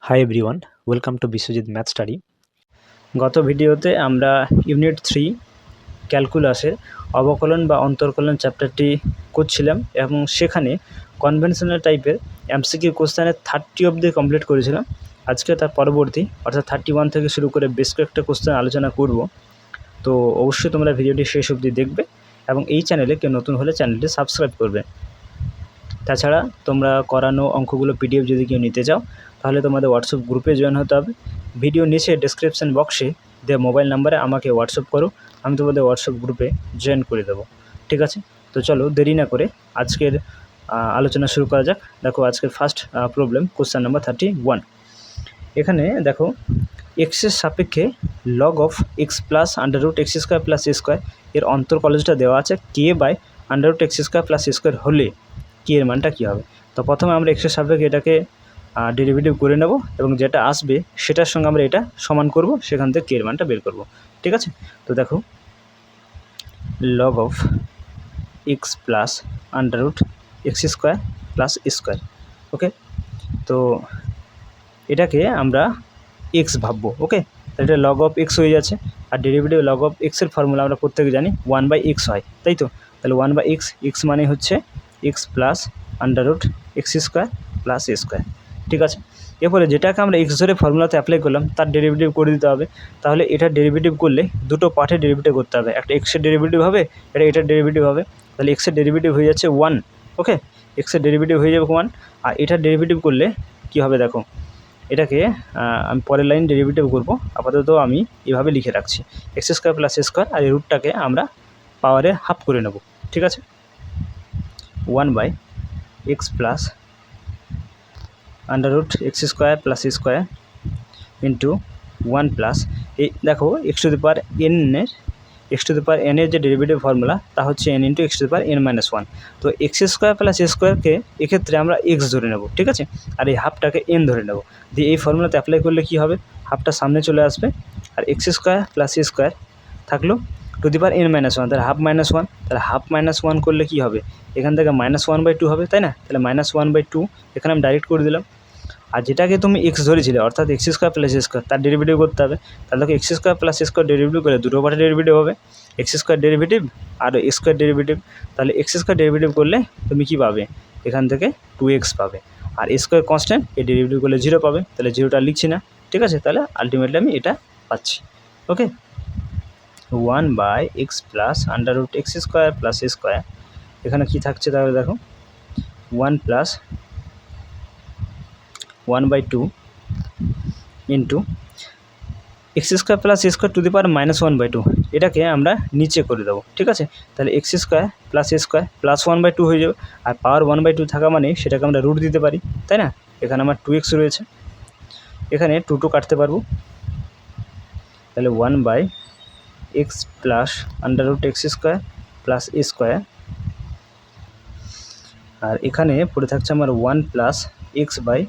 Hi everyone, welcome to Biswajit math study. গত ভিডিওতে আমরা ইউনিট 3 ক্যালকুলাসের অবকলন বা অন্তর্কলন চ্যাপ্টারটি করছিলাম এবং সেখানে কনভেনশনাল টাইপের এমসিকিউ কোশ্চেনের 30 অবধি কমপ্লিট করেছিলাম। আজকে তার পরবর্তী অর্থাৎ 31 থেকে শুরু করে বেশ কয়েকটা কোশ্চেন আলোচনা করব। তো অবশ্যই তোমরা ভিডিওটি শেষ অবধি দেখবে এবং এই চ্যানেলে কেউ নতুন হলে চ্যানেলটি সাবস্ক্রাইব করবে। তাছাড়া তোমরা করানো অঙ্কগুলো পিডিএফ যদি কেউ নিতে চাও তাহলে তোমাদের হোয়াটসঅ্যাপ গ্রুপে জয়েন হতে হবে। ভিডিও নিচে ডেসক্রিপশন বক্সে দেওয়া মোবাইল নাম্বারে আমাকে হোয়াটসঅ্যাপ করো, আমি তোমাদের হোয়াটসঅ্যাপ গ্রুপে জয়েন করে দেবো। ঠিক আছে, তো চলো দেরি না করে আজকের আলোচনা শুরু করা যাক। দেখো আজকের ফার্স্ট প্রবলেম কোশ্চেন নাম্বার 31। এখানে দেখো এক্সের সাপেক্ষে log of x plus under root x square plus a square এর অন্তর্কলজটা দেওয়া আছে k by under root x square plus a square হলে কে এর মানটা কী হবে। তো প্রথমে আমরা এক্সের সাপেক্ষে এটাকে ডেরিভেটিভ করে নেব এবং যেটা আসবে সেটার সঙ্গে আমরা এটা সমান করব, সেখান থেকে কে এর মানটা বের করব। ঠিক আছে, তো দেখো log of x plus under root x square plus square. Okay, তো এটাকে আমরা এক্স ভাববো। ওকে, তাহলে এটা লগ অফ এক্স হয়ে যাচ্ছে, আর ডেরিভেটিভ লগ অফ এক্সের ফর্মুলা আমরা প্রত্যেকে জানি 1/x হয়, তাই তো। তাহলে 1/x, এক্স মানে হচ্ছে x plus under root x square plus a square. ঠিক আছে, এরপরে যেটাকে আমরা এক্স ধরে ফর্মুলাতে অ্যাপ্লাই করলাম তার ডেরিভেটিভ করে দিতে হবে। তাহলে এটার ডেরিভেটিভ করলে দুটো পার্টের ডেরিভেটিভ করতে হবে, একটা এক্সের ডেরিভেটিভ হবে, এটার ডেরিভেটিভ হবে। তাহলে এক্সের ডেরিভেটিভ হয়ে যাচ্ছে 1। ওকে, এক্সের ডেরিভেটিভ হয়ে যাবে 1, আর এটার ডেরিভেটিভ করলে কি হবে দেখো, এটাকে আমি পরের লাইন ডেরিভেটিভ করব। আপাতত আমি এভাবে লিখে রাখছি x square plus a square, আর এই রুটটাকে আমরা পাওয়ারে হাফ করে নেব। ঠিক আছে, 1/x plus under root x square plus a square into 1 plus এই দেখো এক্স টু দি পাওয়ার এনের যে ডেরিভেটিভ ফর্মুলা তা হচ্ছে n into x to the power n-1। তো এক্স স্কোয়ার প্লাস এ স্কোয়ারকে এক্ষেত্রে আমরা এক্স ধরে নেব। ঠিক আছে, আর এই হাফটাকে n ধরে নেব, দিয়ে এই ফর্মুলাতে অ্যাপ্লাই করলে কি হবে, হাফটা সামনে চলে আসবে আর x square plus a square থাকলো টু দি পাওয়ার n-1, তাহলে হাফ -1, তাহলে হাফ -1 করলে কি হবে, এখান থেকে -1/2 হবে, তাই না। তাহলে -1/2 এখানে আমি ডাইরেক্ট করে দিলাম। আর যেটাকে তুমি এক্স ধরেছিলে অর্থাৎ x square plus a square তার ডেরিভেটিভ করতে হবে। তাহলে দেখো x square plus a square derivative করে দুটো পার্টের ডেরিভেটিভ হবে, এক্স স্কোয়ার ডেরিভেটিভ আর এ স্কোয়ার ডেরিভেটিভ। তাহলে এক্স স্কোয়ার ডেরিভেটিভ করলে তুমি কী পাবে, এখান থেকে 2x পাবে, আর এ স্কোয়ার কনস্ট্যান্ট এই ডেরিভেটিভ করলে 0 পাবে, তাহলে 0টা লিখছি না। ঠিক আছে, তাহলে আলটিমেটলি আমি এটা পাচ্ছি। Okay, 1/x plus under root x square plus a square, এখানে কী থাকছে তাহলে দেখো 1 plus 1/2 into x square plus a square to the power -1/2, এটাকে আমরা নিচে করে দেবো। ঠিক আছে, তাহলে x square plus a square plus 1/2 হয়ে যাবে, আর পাওয়ার 1/2 থাকা মানে সেটাকে আমরা রুট দিতে পারি, তাই না। এখানে আমার 2x রয়েছে, এখানে 2 কাটতে পারবো, তাহলে 1/x plus under root x square plus a square, আর এখানে পড়ে থাকছে আমার 1 plus x by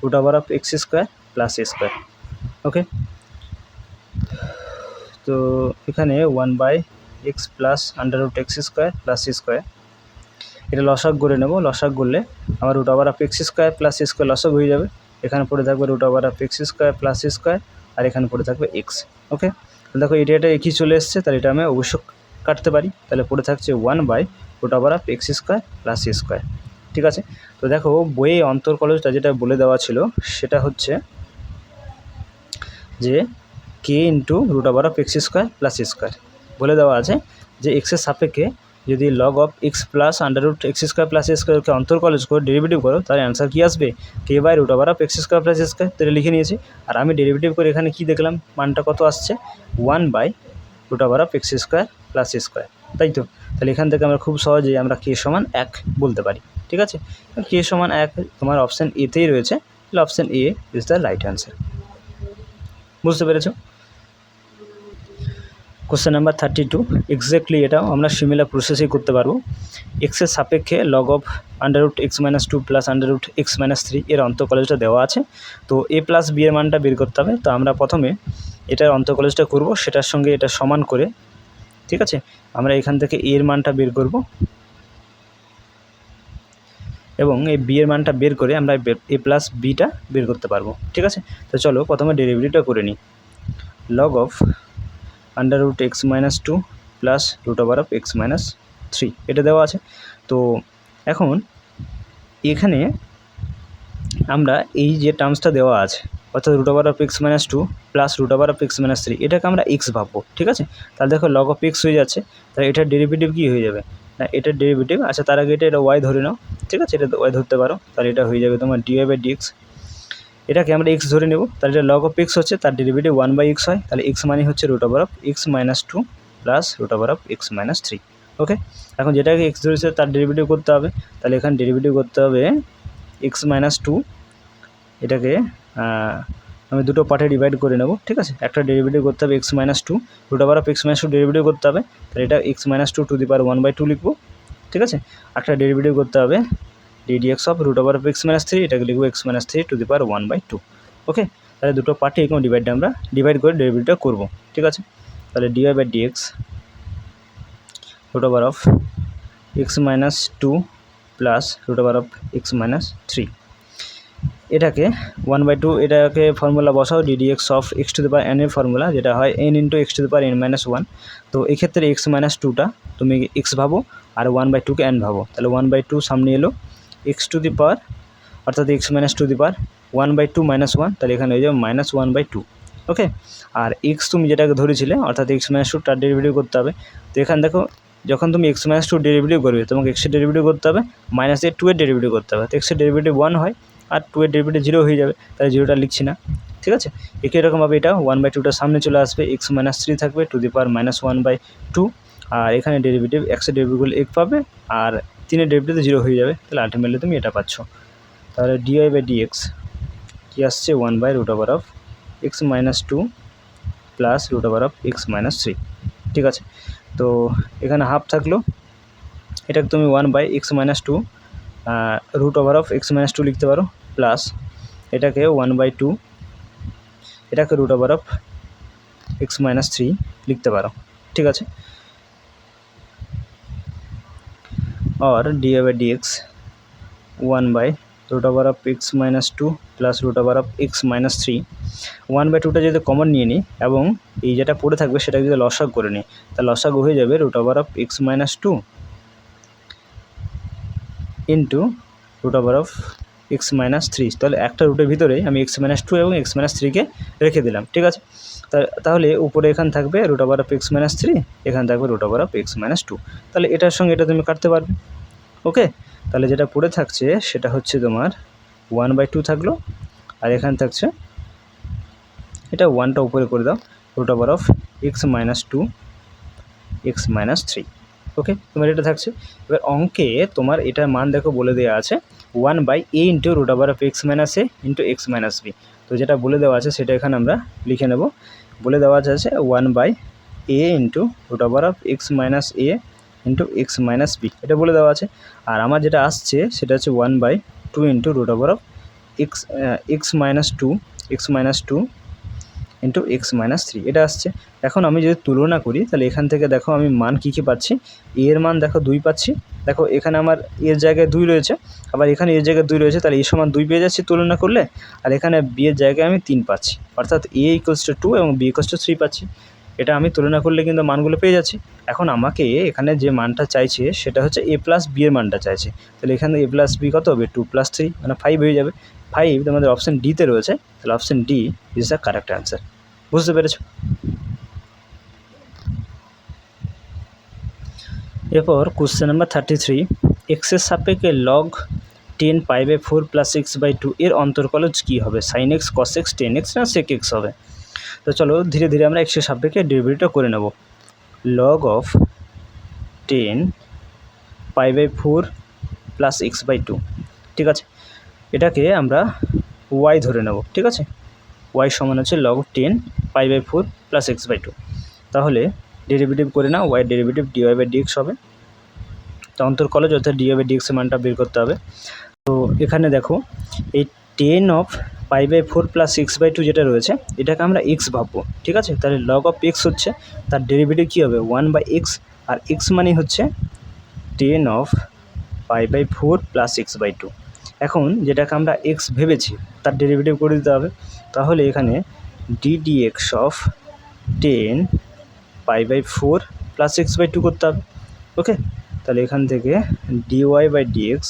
root over of x square plus a square. Okay, তো এখানে 1/x plus under root x square plus a square, এটা লসাগ করে নেব। লসাগ করলে আমার root over of x square plus a square লসাগ হয়ে যাবে, এখানে পড়ে থাকবে root over of x square plus a square, আর এখানে পড়ে থাকবে এক্স। ওকে, দেখো এটা একই চলে এসছে, তাহলে এটা আমি অবশ্য কাটতে পারি, তাহলে পড়ে থাকছে 1/রুট over of x square plus a square. ঠিক আছে, তো দেখো বইয়ে অন্তর্কলজটা যেটা বলে দেওয়া ছিল সেটা হচ্ছে যে k into root over of x square plus a square বলে দেওয়া আছে যে এক্সের সাপেক্ষে যদি log of x plus under root x square plus a স্কোয়ারকে অন্তর্কলজ করে ডেরিভেটিভ করো, তাহলে অ্যান্সার কী আসবে, k by root over of x square plus a square. তাহলে লিখে নিয়েছি, আর আমি ডেরিভেটিভ করে এখানে কী দেখলাম, মানটা কত আসছে 1/রুট over of x square plus a square, তাই তো। তাহলে এখান থেকে আমরা খুব সহজেই আমরা কে সমান 1 বলতে পারি। ঠিক আছে, কে সমান 1 তোমার অপশান এতেই রয়েছে, তাহলে option A is the right answer. বুঝতে পেরেছ। কোশ্চেন নাম্বার 32, এক্স্যাক্টলি এটাও আমরা সিমিলার প্রসেসই করতে পারবো। এক্সের সাপেক্ষে log of under root x-2 plus under root x-3 এর অন্তর্কলজটা দেওয়া আছে, তো a প্লাস b এর মানটা বের করতে হবে। তো আমরা প্রথমে এটার অন্তর্কলজটা করব, সেটার সঙ্গে এটা সমান করে। ঠিক আছে, আমরা এখান থেকে a এর মানটা বের করব, এবং এই বি এর মানটা বের করে আমরা এ প্লাস বিটা বের করতে পারবো। ঠিক আছে, তো চলো প্রথমে ডেরিভেটিভটা করে নিই। Log of under root X minus two plus root over of x minus three, এটা দেওয়া আছে। তো এখন এখানে আমরা এই যে টার্মসটা দেওয়া আছে অর্থাৎ root over of x minus two plus root over of x minus three, এটাকে আমরা এক্স ভাববো। ঠিক আছে, তাহলে দেখো লগ অফ এক্স হয়ে যাচ্ছে, তাহলে এটার ডেরিভেটিভ কী হয়ে যাবে না, এটার ডেরিভেটিভ, আচ্ছা তার আগে এটা ওয়াই ধরে নাও। ঠিক আছে, এটা ওয়াই ধরতে পারো, তাহলে এটা হয়ে যাবে তোমার ডিওয়াই বাই ডিএক্স। এটাকে আমরা এক্স ধরে নেব, তাহলে এটা লগ অফ এক্স হচ্ছে, তার ডেরিভেটিভ ওয়ান বাই এক্স হয়, তাহলে এক্স মানে হচ্ছে root over of x minus two plus root over of x minus three. Okay, এখন যেটাকে এক্স ধরেছে তার ডেরিভেটিভ করতে হবে, তাহলে এখানে ডেরিভেটিভ করতে হবে এক্স মাইনাস টু, এটাকে আমি দুটো পার্টে ডিভাইড করে নেব। ঠিক আছে, একটা ডেরিভেটিভ করতে হবে x minus two, root over of x minus two derivative করতে হবে, তাহলে এটা x minus two to the power one by two লিখবো। ঠিক আছে, একটা ডেরিভেটিভ করতে হবে d d x of root over of x minus three, এটাকে লিখবো x minus three to the power one by two. Okay, তাহলে দুটো পার্টে এরকম আমরা ডিভাইড করে ডেরিভেটিভটা করবো। ঠিক আছে, তাহলে dy by dx root over of x minus two plus root over of x minus three, এটাকে ওয়ান বাই টু, এটাকে ফর্মুলা বসাও ddx of x to the power n এর ফর্মুলা, যেটা হয় n into x to the power n minus one. তো এক্ষেত্রে x minus টুটা তুমি এক্স ভাবো আর ওয়ান বাই টুকে এন ভাবো, তাহলে ওয়ান বাই টু সামনে এলো, এক্স টু দি পাওয়ার অর্থাৎ x minus two the power one by two minus one, তাহলে এখানে হয়ে যাবে minus one by two. Okay, আর এক্স তুমি যেটাকে ধরেছিলে অর্থাৎ এক্স মাইনাস টু তার ডেরিভেটিভ করতে হবে। তো এখানে দেখো যখন তুমি এক্স মাইনাস টু ডেরিভেটিভ করবে তোমাকে এক্সের ডেরিভেটিভ করতে হবে, মাইনাস এর টু এর ডেরিভেটিভ করতে হবে। তো এক্সের ডেরিভেটিভ ওয়ান হয় আর টু এর ডেরিভেটিভ জিরো হয়ে যাবে, তাই জিরোটা লিখছি না। ঠিক আছে, একই রকমভাবে এটা ওয়ান বাই টুটা সামনে চলে আসবে, এক্স মাইনাস থ্রি থাকবে to the power minus one by two, আর এখানে ডেরিভেটিভ এক্সের ডেরিভেটিভগুলো এক পাবে আর তিনের ডেরিভেটিভ জিরো হয়ে যাবে, তাহলে আলটিমেটলি তুমি এটা পাচ্ছ। তাহলে ডিওয়াই বাই ডিএক্স কী আসছে one by root over of x minus two plus root over of x minus three. ঠিক আছে, তো এখানে হাফ থাকলো, এটাকে তুমি one by x minus two root over of x minus two লিখতে পারো, প্লাস এটাকে ওয়ান বাই টু, এটাকে root over of x minus three লিখতে পারো। ঠিক আছে, और d by d x one by root over of x minus two plus root over of x minus three one by टूटा जो कमन निये निई एबं এই যেটা পড়ে থাকবে সেটা যদি লসাগু করে নিই তাহলে লসাগু হয়ে যাবে root over of x minus two into root over of x minus three. তাহলে একটা রুটের ভিতরে আমি এক্স মাইনাস টু এবং এক্স মাইনাস থ্রিকে রেখে দিলাম। ঠিক আছে, তাহলে উপরে এখানে থাকবে root over of x minus three, এখানে থাকবে root over of x minus two. তাহলে এটার সঙ্গে এটা তুমি কাটতে পারবে। ওকে, তাহলে যেটা পড়ে থাকছে সেটা হচ্ছে তোমার ওয়ান বাই টু থাকলো, আর এখানে থাকছে এটা ওয়ানটা উপরে করে দাও root over of x minus two x minus three. Okay, তোমার এটা থাকছে। এবার অঙ্কে তোমার এটার মান দেখো বলে দেওয়া আছে one by a into root over of x minus a into x minus b. তো যেটা বলে দেওয়া আছে সেটা এখানে আমরা লিখে নেব। বলে দেওয়া আছে one by a into root over of x minus a into x minus b, এটা বলে দেওয়া আছে। আর আমার যেটা আসছে সেটা হচ্ছে one by two into root over of x minus two into x minus three, এটা আসছে। এখন আমি যদি তুলনা করি তাহলে এখান থেকে দেখো আমি মান কী কী পাচ্ছি। এর মান দেখো দুই পাচ্ছি, দেখো এখানে আমার এর জায়গায় দুই রয়েছে, আবার এখানে এর জায়গায় দুই রয়েছে, তাহলে এই সমান দুই পেয়ে যাচ্ছি তুলনা করলে। আর এখানে বি এর জায়গায় আমি তিন পাচ্ছি, অর্থাৎ এ ইকুয়ালস টু টু এবং বি ইকুয়ালস টু থ্রি পাচ্ছি। এটা আমি তুলনা করলে কিন্তু মানগুলো পেয়ে যাচ্ছি। এখন আমাকে এখানে যে মানটা চাইছে সেটা হচ্ছে এ প্লাস বি এর মানটা চাইছে। তাহলে এখানে এ প্লাস বি কত হবে, টু প্লাস থ্রি মানে ফাইভ হয়ে যাবে। ফাইভ তোমাদের অপশান ডিতে রয়েছে, তাহলে option D is the correct answer. বুঝতে পেরেছ? এরপর কোশ্চেন নাম্বার 33, এক্সের সাপেক্ষে log 10 pi by 4 plus x by 2 এর অন্তর্কলজ কী হবে? Sine x, cos x, tan x না সেক এক্স হবে? তো চলো ধীরে ধীরে আমরা এক্সের সাপেক্ষে ডেরিভেটিভটা করে নেব। Log of 10 pi by 4 plus x by 2, ঠিক আছে, এটাকে আমরা ওয়াই ধরে নেব। ঠিক আছে, ওয়াই সমান হচ্ছে log 10 pi by 4 plus x by 2। তাহলে ডেরিভেটিভ করে নাও, y derivative d y by d x হবে। তো অন্তর্কলজ অর্থাৎ ডিওয়াই বাই ডিএক্সের মানটা বের করতে হবে। তো এখানে দেখো এই 10 of pi by 4 plus x by 2 যেটা রয়েছে এটাকে আমরা এক্স ভাববো। ঠিক আছে, তাহলে লগ অফ এক্স হচ্ছে তার ডেরিভেটিভ কী হবে, 1 বাই এক্স, আর এক্স মানে হচ্ছে 10 অফ π/4 প্লাস x/2। এখন যেটাকে আমরা এক্স ভেবেছি তার ডেরিভেটিভ করে দিতে হবে। তাহলে এখানে ddx অফ 10 π/4 প্লাস x/2 করতে হবে। ওকে, তাহলে এখান থেকে dy/dx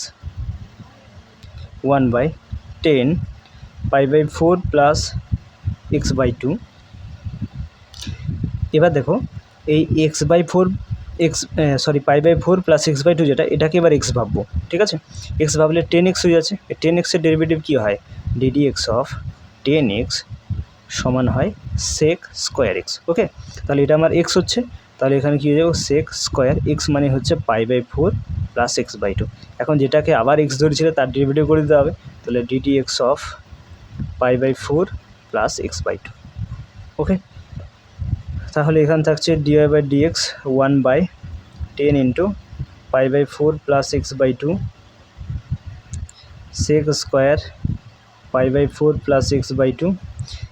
1/10 π/4 প্লাস x/2। এবার দেখো এই π/4 প্লাস x/2 যেটা, এটাকে এবার এক্স ভাববো। ঠিক আছে, এক্স ভাবলে 10x হয়ে যাচ্ছে। এই 10xের ডেরিভেটিভ কী হয়, ddx অফ 10x সমান হয় sec স্কোয়ার এক্স। ওকে, তাহলে এটা আমার এক্স হচ্ছে, তাহলে এখানে কী হয়ে যাবে sec স্কোয়ার এক্স মানে হচ্ছে π/4 প্লাস x/2। এখন যেটাকে আবার এক্স ধরেছিল তার ডেরিভেটিভ করে দিতে হবে, তাহলে ddx অফ π/4 প্লাস x/2। ওকে, তাহলে এখানে থাকছে dy/dx 1/10 into π/4 plus x/2 sec square π/4 plus x/2।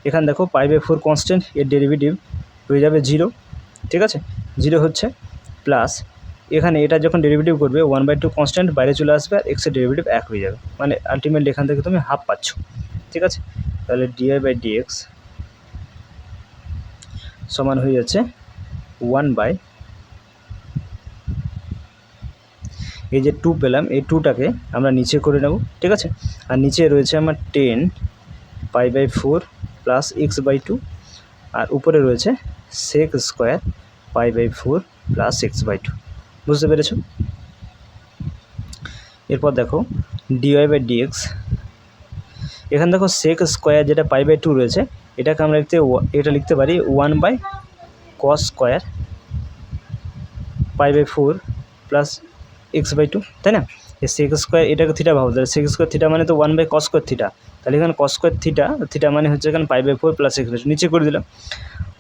এখানে দেখো π/4 কনস্ট্যান্ট, এর ডেরিভেটিভ হয়ে যাবে 0। ঠিক আছে, 0 হচ্ছে প্লাস এখানে এটা যখন ডেরিভেটিভ করবে 1/2 কনস্ট্যান্ট বাইরে চলে আসবে আর এক্সের ডেরিভেটিভ 1 হয়ে যাবে, মানে আলটিমেটলি এখান থেকে তুমি হাফ পাচ্ছ। ঠিক আছে, তাহলে dy/dx সমান হয়ে যাচ্ছে 1/, এই যে 2 পেলাম, এই 2টাকে আমরা নিচে করে নেব। ঠিক আছে, আর নিচে রয়েছে আমার 10 π/4 প্লাস x/2 আর উপরে রয়েছে sec স্কোয়ার π/4 প্লাস x/2। বুঝতে পেরেছো? এরপর দেখো dy/dx, এখানে দেখো sec স্কোয়ার যেটা π/2 রয়েছে, এটাকে আমরা লিখতে পারি 1/cos স্কোয়ার π/4 প্লাস x/2, তাই না? এই sec স্কোয়ার এটাকে থিটা ভাবো, তাহলে sec স্কোয়ার থিটা মানে তো 1/cos স্কোয়ার থিটা, তাহলে এখানে cos স্কোয়ার থিটা মানে হচ্ছে এখানে π/4 প্লাস x/2, নিচে করে দিলাম।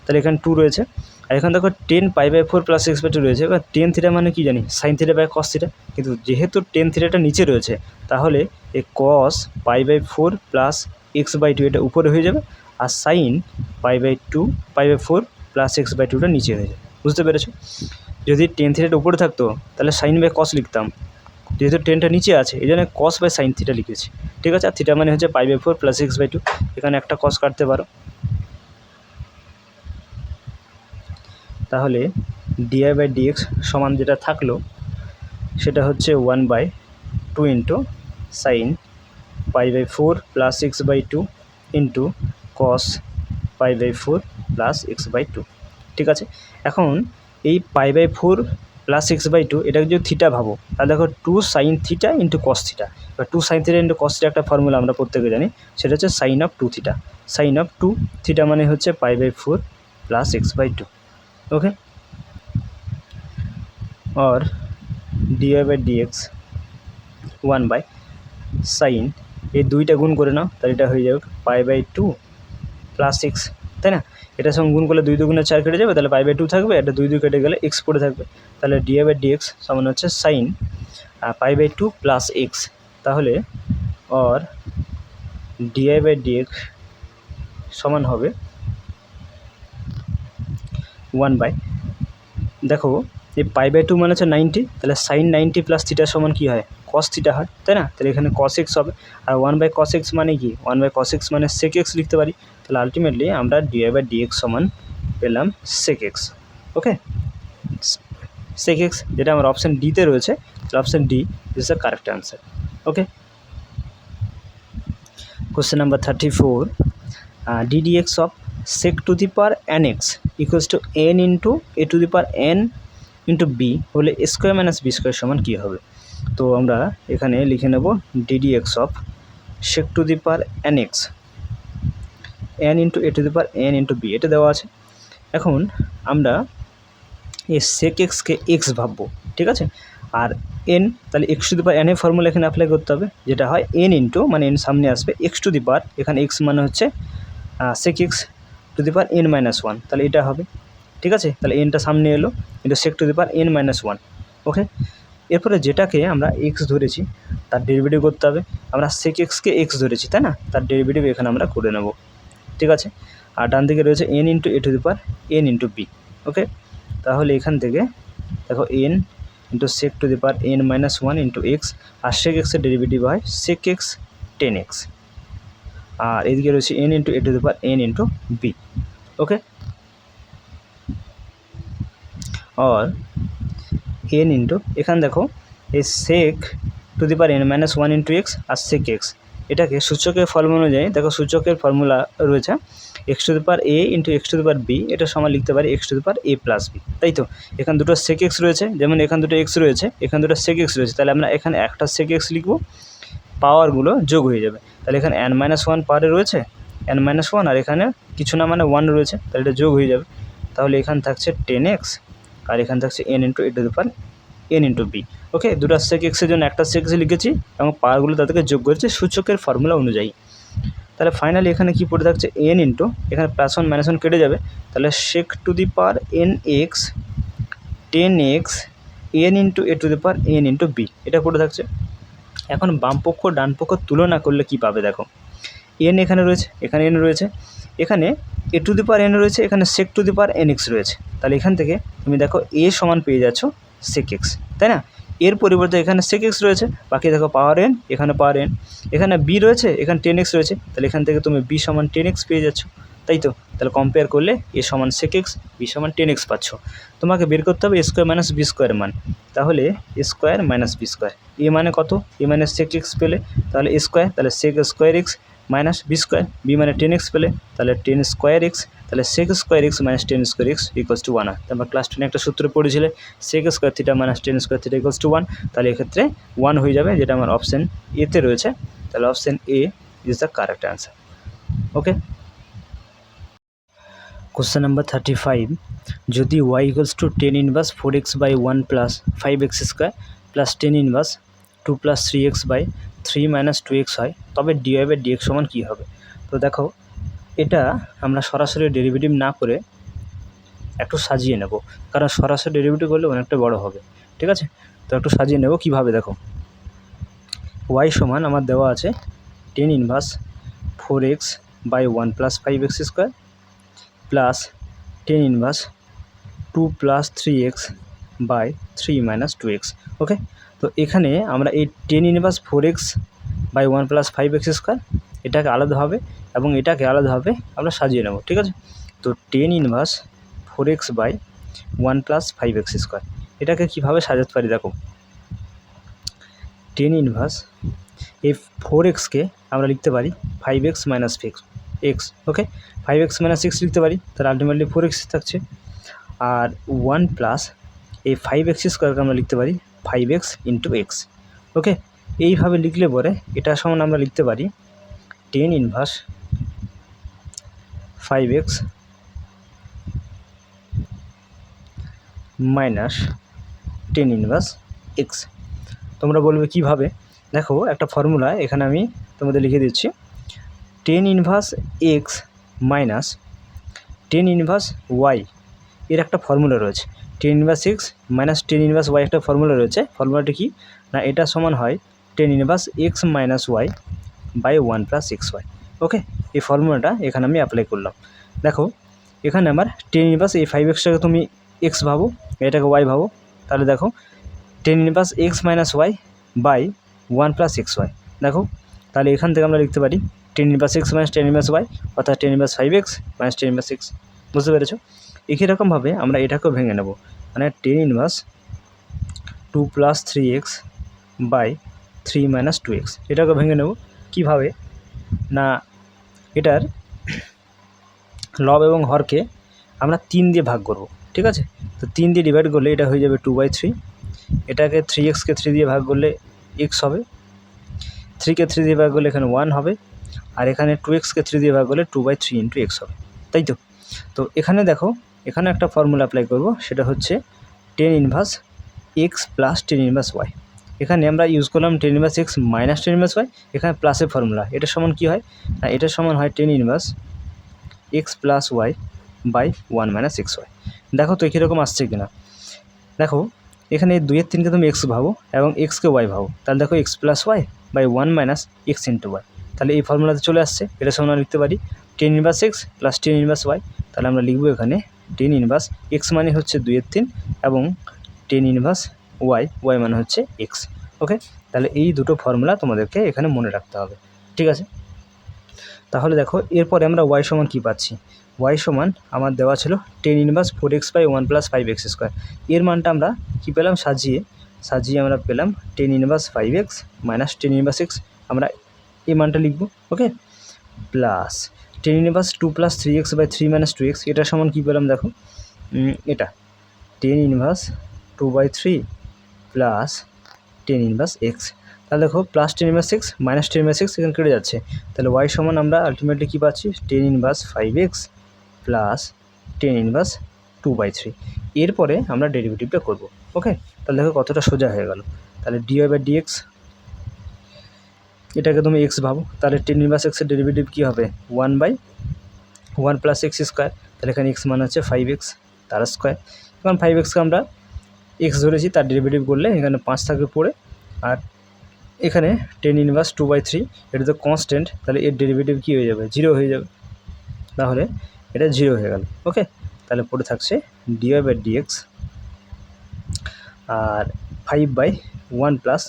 তাহলে এখানে 2 রয়েছে, আর এখানে দেখো 10 π/4 প্লাস x/2 রয়েছে। এবার tan থিটা মানে কি জানি, sin theta by cos theta, কিন্তু যেহেতু tan থিটাটা নিচে রয়েছে তাহলে এই cos π/4 প্লাস x/2 এটা উপরে হয়ে যাবে, আর sin π/4 প্লাস x/2টা নিচে হয়ে যাবে। বুঝতে পেরেছো? যদি tan থিটাটা উপরে থাকতো তাহলে sin বাই cos লিখতাম, যেহেতু টেনটা নিচে আছে এই জন্য cos বাই sin থিটা লিখেছি। ঠিক আছে, আর থিটা মানে হচ্ছে π/4 প্লাস x/2, এখানে একটা cos কাটতে পারো। তাহলে dy/dx সমান যেটা থাকলো সেটা হচ্ছে 1/2 into sin π/4 plus x/2 into cos π/4 plus x/2। ঠিক আছে, এখন এই π/4 প্লাস x/2 এটাকে যদি থিটা ভাবো তাহলে দেখো 2 sin থিটা ইন্টু cos থিটা। এবার 2 sin থিটা ইন্টু cos থিটা একটা ফর্মুলা আমরা প্রত্যেকে জানি, সেটা হচ্ছে sin of 2 theta. sin of 2 theta মানে হচ্ছে π/4 প্লাস x/2। ওকে, और dy/dx 1/sin, এই দুইটা গুণ করে নাও, তাহলে এটা হয়ে যাবে π/2 প্লাস এক্স, তাই না? এটার সঙ্গে গুণ করলে 2 2 4 কেটে যাবে, তাহলে π/2 থাকবে, এটা 2 2 কেটে গেলে এক্স পড়ে থাকবে, তাহলে dy/dx সমান হচ্ছে sin π/2 প্লাস এক্স। তাহলে और dy/dx সমান হবে 1/, দেখো এই π/2 মানে হচ্ছে 90, তাহলে sin 90 প্লাস থিটা সমান কী হয়, cos থিটা হয়, তাই না? তাহলে এখানে cos x হবে, আর 1/cos x মানে কি, 1/cos x মানে sec x লিখতে পারি। তাহলে আলটিমেটলি আমরা dy/dx সমান পেলাম sec x। ওকে, sec x যেটা আমার অপশান ডিতে রয়েছে, তাহলে option D is the correct answer. Okay, question number 34, ddx of sec to the power nx equals to n into a to the power n into b হলে square minus b square সমান কী হবে? তো আমরা এখানে লিখে নেব ddx of sec to the power nx n into a to the power n into b, এটা দেওয়া আছে। এখন আমরা এই sec xকে x ভাববো, ঠিক আছে, আর n, তাহলে x two the power n এর ফর্মুলা এখানে অ্যাপ্লাই করতে হবে, যেটা হয় n ইন্টু, মানে n সামনে আসবে, x টু দি পাওয়ার, এখানে x মানে হচ্ছে sec x two the power n minus 1, তাহলে এটা হবে। ঠিক আছে, তাহলে nটা সামনে এলো কিন্তু sec to the power n minus 1। ওকে, এরপরে যেটাকে আমরা x ধরেছি তার ডেরিভেটিভ করতে হবে। আমরা sec xকে x ধরেছি, তাই না? তার ডেরিভেটিভ এখানে আমরা করে নেব। ঠিক আছে, আর ডান দিকে রয়েছে n into a to the power n into b. Okay, তাহলে এখান থেকে দেখো n into sec to the power n minus one into x, আর সেক এক্সের ডেরিভেটিভ হয় সেক এক্স 10x, আর এদিকে রয়েছে n into a to the power n into b. Okay, और n ইন্টু এখানে দেখো এই sec to the power n minus one into x আর সেক এক্স, এটাকে সূচকের ফর্মুলা অনুযায়ী দেখো সূচকের ফর্মুলা রয়েছে x to the power a into x to the power b, এটা সমান লিখতে পারি x to the power a plus b, তাই তো। এখানে দুটো সেক এক্স রয়েছে, যেমন এখানে দুটো এক্স রয়েছে, এখানে দুটো সেক এক্স রয়েছে, তাহলে আমরা এখানে একটা সেক এক্স লিখবো, পাওয়ারগুলো যোগ হয়ে যাবে, তাহলে এখানে n মাইনাস ওয়ান পাওয়ারে রয়েছে n মাইনাস ওয়ান, আর এখানে কিছু না মানে ওয়ান রয়েছে, তাহলে এটা যোগ হয়ে যাবে, তাহলে এখানে থাকছে 10x, আর এখানে থাকছে n into a to the power n into b. Okay, দুটো সেক এক্সের জন্য একটা সেক এক্স লিখেছি এবং পাওয়ারগুলো তাদেরকে যোগ করেছি সূচকের ফর্মুলা অনুযায়ী। তাহলে ফাইনালি এখানে কি পড়ে থাকছে n ইন্টু, এখানে প্লাস ওয়ান মাইনাস ওয়ান কেটে যাবে, তাহলে sec to the power nx 10x n into a to the power n into b, এটা পড়ে থাকছে। এখন বাম পক্ষ ডান পক্ষ তুলনা করলে কি পাবে দেখো, n এখানে রয়েছে, এখানে n রয়েছে, এখানে এ টু দি পাওয়ার n রয়েছে, এখানে সেক টু দি পাওয়ার nx রয়েছে, তাহলে এখান থেকে তুমি দেখো a সমান পেয়ে যাচ্ছ সেক এক্স, তাই না। এর পরিবর্তে এখানে সেক এক্স রয়েছে, বাকি দেখো পাওয়ার n, এখানে পাওয়ার n, এখানে b রয়েছে, এখানে 10x রয়েছে, তাহলে এখান থেকে তুমি b সমান 10x পেয়ে যাচ্ছ, তাই তো। তাহলে কম্পেয়ার করলে a সমান সেক এক্স, b সমান 10x পাচ্ছ। তোমাকে বের করতে হবে a square minus b square মান, তাহলে a square minus b square, a মানে কত, a মানে সেক এক্স পেলে, তাহলে a স্কোয়ার, তাহলে sec square x minus b square, b মানে 10x পেলে, তাহলে 10 স্কোয়ার এক্স, তাহলে sec square x minus 10 square x equals to 1 হয়। তোমরা ক্লাস 10 একটা সূত্র পড়েছিলে sec square theta minus 10 square theta equals to 1, তাহলে এক্ষেত্রে 1 হয়ে যাবে, যেটা আমার অপশান এতে রয়েছে, তাহলে option A is the correct answer. Okay, question number 35, যদি y equals to 10 inverse 4x by 1 plus 5x square plus 10 inverse 2 plus 3x by 3 minus 2x হয়, তবে dy বাই dx সমান কী হবে। তো দেখো এটা আমরা সরাসরি ডেরিভেটিভ না করে একটু সাজিয়ে নেব, কারণ সরাসরি ডেরিভেটিভ করলে অনেকটা বড় হবে, ঠিক আছে। তো একটু সাজিয়ে নেব কীভাবে, দেখো y সমান আমার দেওয়া আছে 10 inverse 4x by 1 plus 5x square plus 10 inverse 2 plus 3x by 3 minus 2x। Okay, তো এখানে আমরা এই 10 inverse 4x by 1 plus 5x square এটাকে আলাদাভাবে এবং এটাকে আলাদাভাবে আমরা সাজিয়ে নেব, ঠিক আছে। তো 10 inverse 4x by 1 plus 5x square এটাকে কীভাবে সাজাতে পারি, দেখো 10 ইনভার্স এই 4xকে আমরা লিখতে পারি 5x মাইনাস এক্স। ওকে, 5x মাইনাস এক্স লিখতে পারি, তার আলটিমেটলি 4x থাকছে, আর 1 প্লাস এই 5x স্কোয়ারকে আমরা লিখতে পারি 5x ইন্টু এক্স। ওকে, এইভাবে লিখলে পরে এটা সমান আমরা লিখতে পারি 10 inverse 5x minus 10 inverse x. তোমরা বলবে কিভাবে, দেখো একটা ফর্মুলা এখানে আমি তোমাদের লিখে দিচ্ছি, 10 inverse x minus 10 inverse y এর একটা ফর্মুলা রয়েছে, 10 inverse x minus 10 inverse y একটা ফর্মুলা রয়েছে। ফর্মুলাটি কি না, এটা সমান হয় 10 inverse x minus y by 1 plus x y. Okay, এই ফর্মুলাটা এখানে আমি অ্যাপ্লাই করলাম। দেখো এখানে আমার 10 ইনভার্স এই 5xটাকে তুমি এক্স ভাবো, এটাকে ওয়াই ভাবো, তাহলে দেখো 10 inverse x minus y by 1 plus x y. দেখো তাহলে এখান থেকে আমরা লিখতে পারি 10 inverse x minus 10 inverse y, অর্থাৎ 10 inverse 5x minus 10 inverse x. বুঝতে পেরেছো? একই রকমভাবে আমরা এটাকেও ভেঙে নেব, মানে 10 inverse 2 plus 3x by 3 minus 2x এটাকেও ভেঙে নেব। কীভাবে না, এটার লব এবং হরকে আমরা 3 দিয়ে ভাগ করব, ঠিক আছে। তো 3 দিয়ে ডিভাইড করলে এটা হয়ে যাবে 2/3, এটাকে 3xকে 3 দিয়ে ভাগ করলে x হবে, 3কে 3 দিয়ে ভাগ করলে এখানে 1 হবে, আর এখানে 2xকে 3 দিয়ে ভাগ করলে 2/3 ইন্টু x হবে, তাই তো। তো এখানে দেখো এখানে একটা ফর্মুলা অ্যাপ্লাই করব, সেটা হচ্ছে 10 inverse x plus 10 inverse y। এখানে আমরা ইউজ করলাম 10 inverse x minus 10 inverse y, এখানে প্লাসের ফর্মুলা, এটা সমান কী হয় না, এটা সমান হয় 10 inverse x plus y by 1 minus x y. দেখো তো কীরকম আসছে কিনা, দেখো এখানে 2-এর 3কে তুমি x ভাবো এবং xকে y ভাবো, তাহলে দেখো x plus y by 1 minus x into y, তাহলে এই ফর্মুলাতে চলে আসছে। এটা সমান লিখতে পারি 10 inverse x plus 10 inverse y, তাহলে আমরা লিখবো এখানে 10 ইনভার্স x মানে হচ্ছে 2-এর 3 এবং 10 ইনভার্স ওয়াই মানে হচ্ছে এক্স। ওকে, তাহলে এই দুটো ফর্মুলা তোমাদেরকে এখানে মনে রাখতে হবে, ঠিক আছে। তাহলে দেখো এরপরে আমরা ওয়াই সমান কী পাচ্ছি। ওয়াই সমান আমার দেওয়া ছিল টেন ইনভার্স 4x/1 + 5x²। এর মানটা আমরা কী পেলাম, সাজিয়ে আমরা পেলাম ten inverse 5x - ten inverse x, আমরা এই মানটা লিখব। ওকে, plus ten inverse 2 + 3x/3 - 2x, এটা সমান কী পেলাম দেখো, এটা ten inverse 2/3 plus ten inverse x. তাহলে দেখো plus ten inverse x minus ten inverse x এখানে কেটে যাচ্ছে, তাহলে ওয়াই সমান আমরা আলটিমেটলি কী পাচ্ছি, ten inverse 5x plus ten inverse 2/3। এরপরে আমরা ডেরিভেটিভটা করব। ওকে, তাহলে দেখো কতটা সোজা হয়ে গেল। তাহলে dy/dx, এটাকে তুমি এক্স ভাবো, তাহলে টেন ইনভার্স এক্সের ডেরিভেটিভ কী হবে, 1/1 + x²। তাহলে এখানে এক্স মানে হচ্ছে 5x তার স্কোয়ার। এখন 5xকে আমরা এক্স ধরেছি, তার ডেরিভেটিভ করলে এখানে 5 থাকবে পড়ে, আর এখানে টেন ইনভার্স 2/3, এটা তো কনস্ট্যান্ট, তাহলে এর ডেরিভেটিভ কী হয়ে যাবে, 0 হয়ে যাবে, তাহলে এটা 0 হয়ে গেল। ওকে, তাহলে পড়ে থাকছে dy/dx আর 5/1 +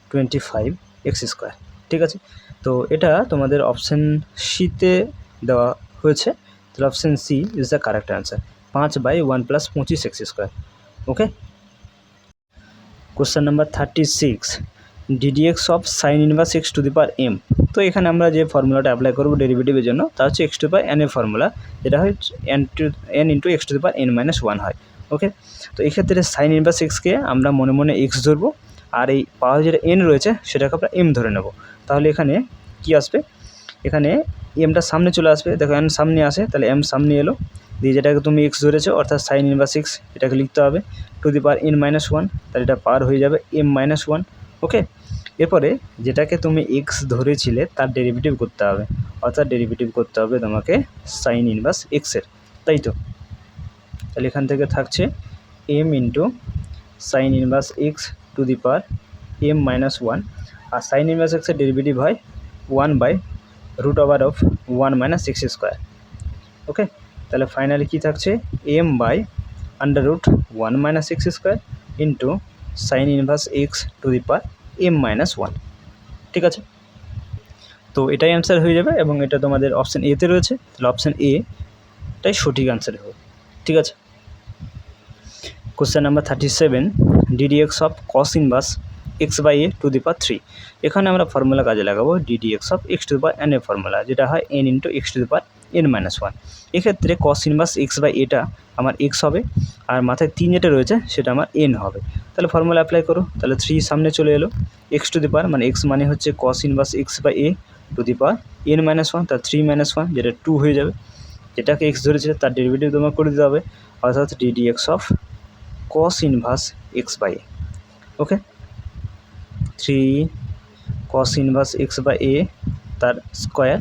25x², ঠিক আছে। তো এটা তোমাদের অপশান সিতে দেওয়া হয়েছে, তাহলে option C is the correct answer, 5/1 + 25x²। Okay, question number 36, ddx of sine inverse x⁴m। তো এখানে আমরা যে ফর্মুলাটা অ্যাপ্লাই করবো ডেরিভেটিভের জন্য, তা হচ্ছে x⁴n এর ফর্মুলা, যেটা হয় n × x⁴n - 1 হয়। ওকে, তো এক্ষেত্রে সাইন ইনভার্স এক্সকে আমরা মনে মনে এক্স ধরবো, আর এই পাওয়ার যেটা এন রয়েছে সেটাকে আমরা এম ধরে নেব। তাহলে এখানে কি আসবে, এখানে এমটা সামনে চলে আসবে, দেখো এন সামনে আসে, তাহলে এম সামনে এলো, দিয়ে যেটাকে তুমি এক্স ধরেছো অর্থাৎ সাইন ইনভার্স এক্স, এটাকে লিখতে হবে n-1, তাহলে এটা পার হয়ে যাবে m-1। ওকে, এরপরে যেটাকে তুমি এক্স ধরেছিলে তার ডেরিভেটিভ করতে হবে, অর্থাৎ ডেরিভেটিভ করতে হবে তোমাকে সাইন ইনভার্স এক্সের, তাই তো। তাহলে এখান থেকে থাকছে m × সাইন ইনভার্স x⁴m-1, আর সাইন ইনভার্স এক্সের ডেরিভেটিভ হয় 1/√1 - x²। ওকে, তাহলে ফাইনালি কী থাকছে, m/√1 - x² into sign inverse x⁴m-1, ঠিক আছে। তো এটাই অ্যান্সার হয়ে যাবে, এবং এটা তোমাদের অপশান এতে রয়েছে, তাহলে অপশান এটাই সঠিক অ্যান্সার হবে, ঠিক আছে। Question number 37, ddx of cos inverse x/a⁴। এখানে আমরা ফর্মুলা কাজে লাগাবো ddx অফ x⁴n এর ফর্মুলা, যেটা হয় n × x⁴n-1। এক্ষেত্রে cos ইনভার্স x/a আমার x হবে, আর মাথায় 3 যেটা রয়েছে সেটা আমার n হবে। তাহলে ফর্মুলা অ্যাপ্লাই করো, তাহলে 3 সামনে চলে এলো, x⁴ মানে x মানে হচ্ছে cos ইনভার্স x/a⁴n-1, তার 3 - 1 যেটা 2 হয়ে যাবে, যেটাকে x ধরেছিল তার ডেরিভেটিভ তোমাকে করে দিতে হবে, অর্থাৎ ddx of cos inverse x/a। Okay, 3 cos inverse x/a তার স্কোয়ার।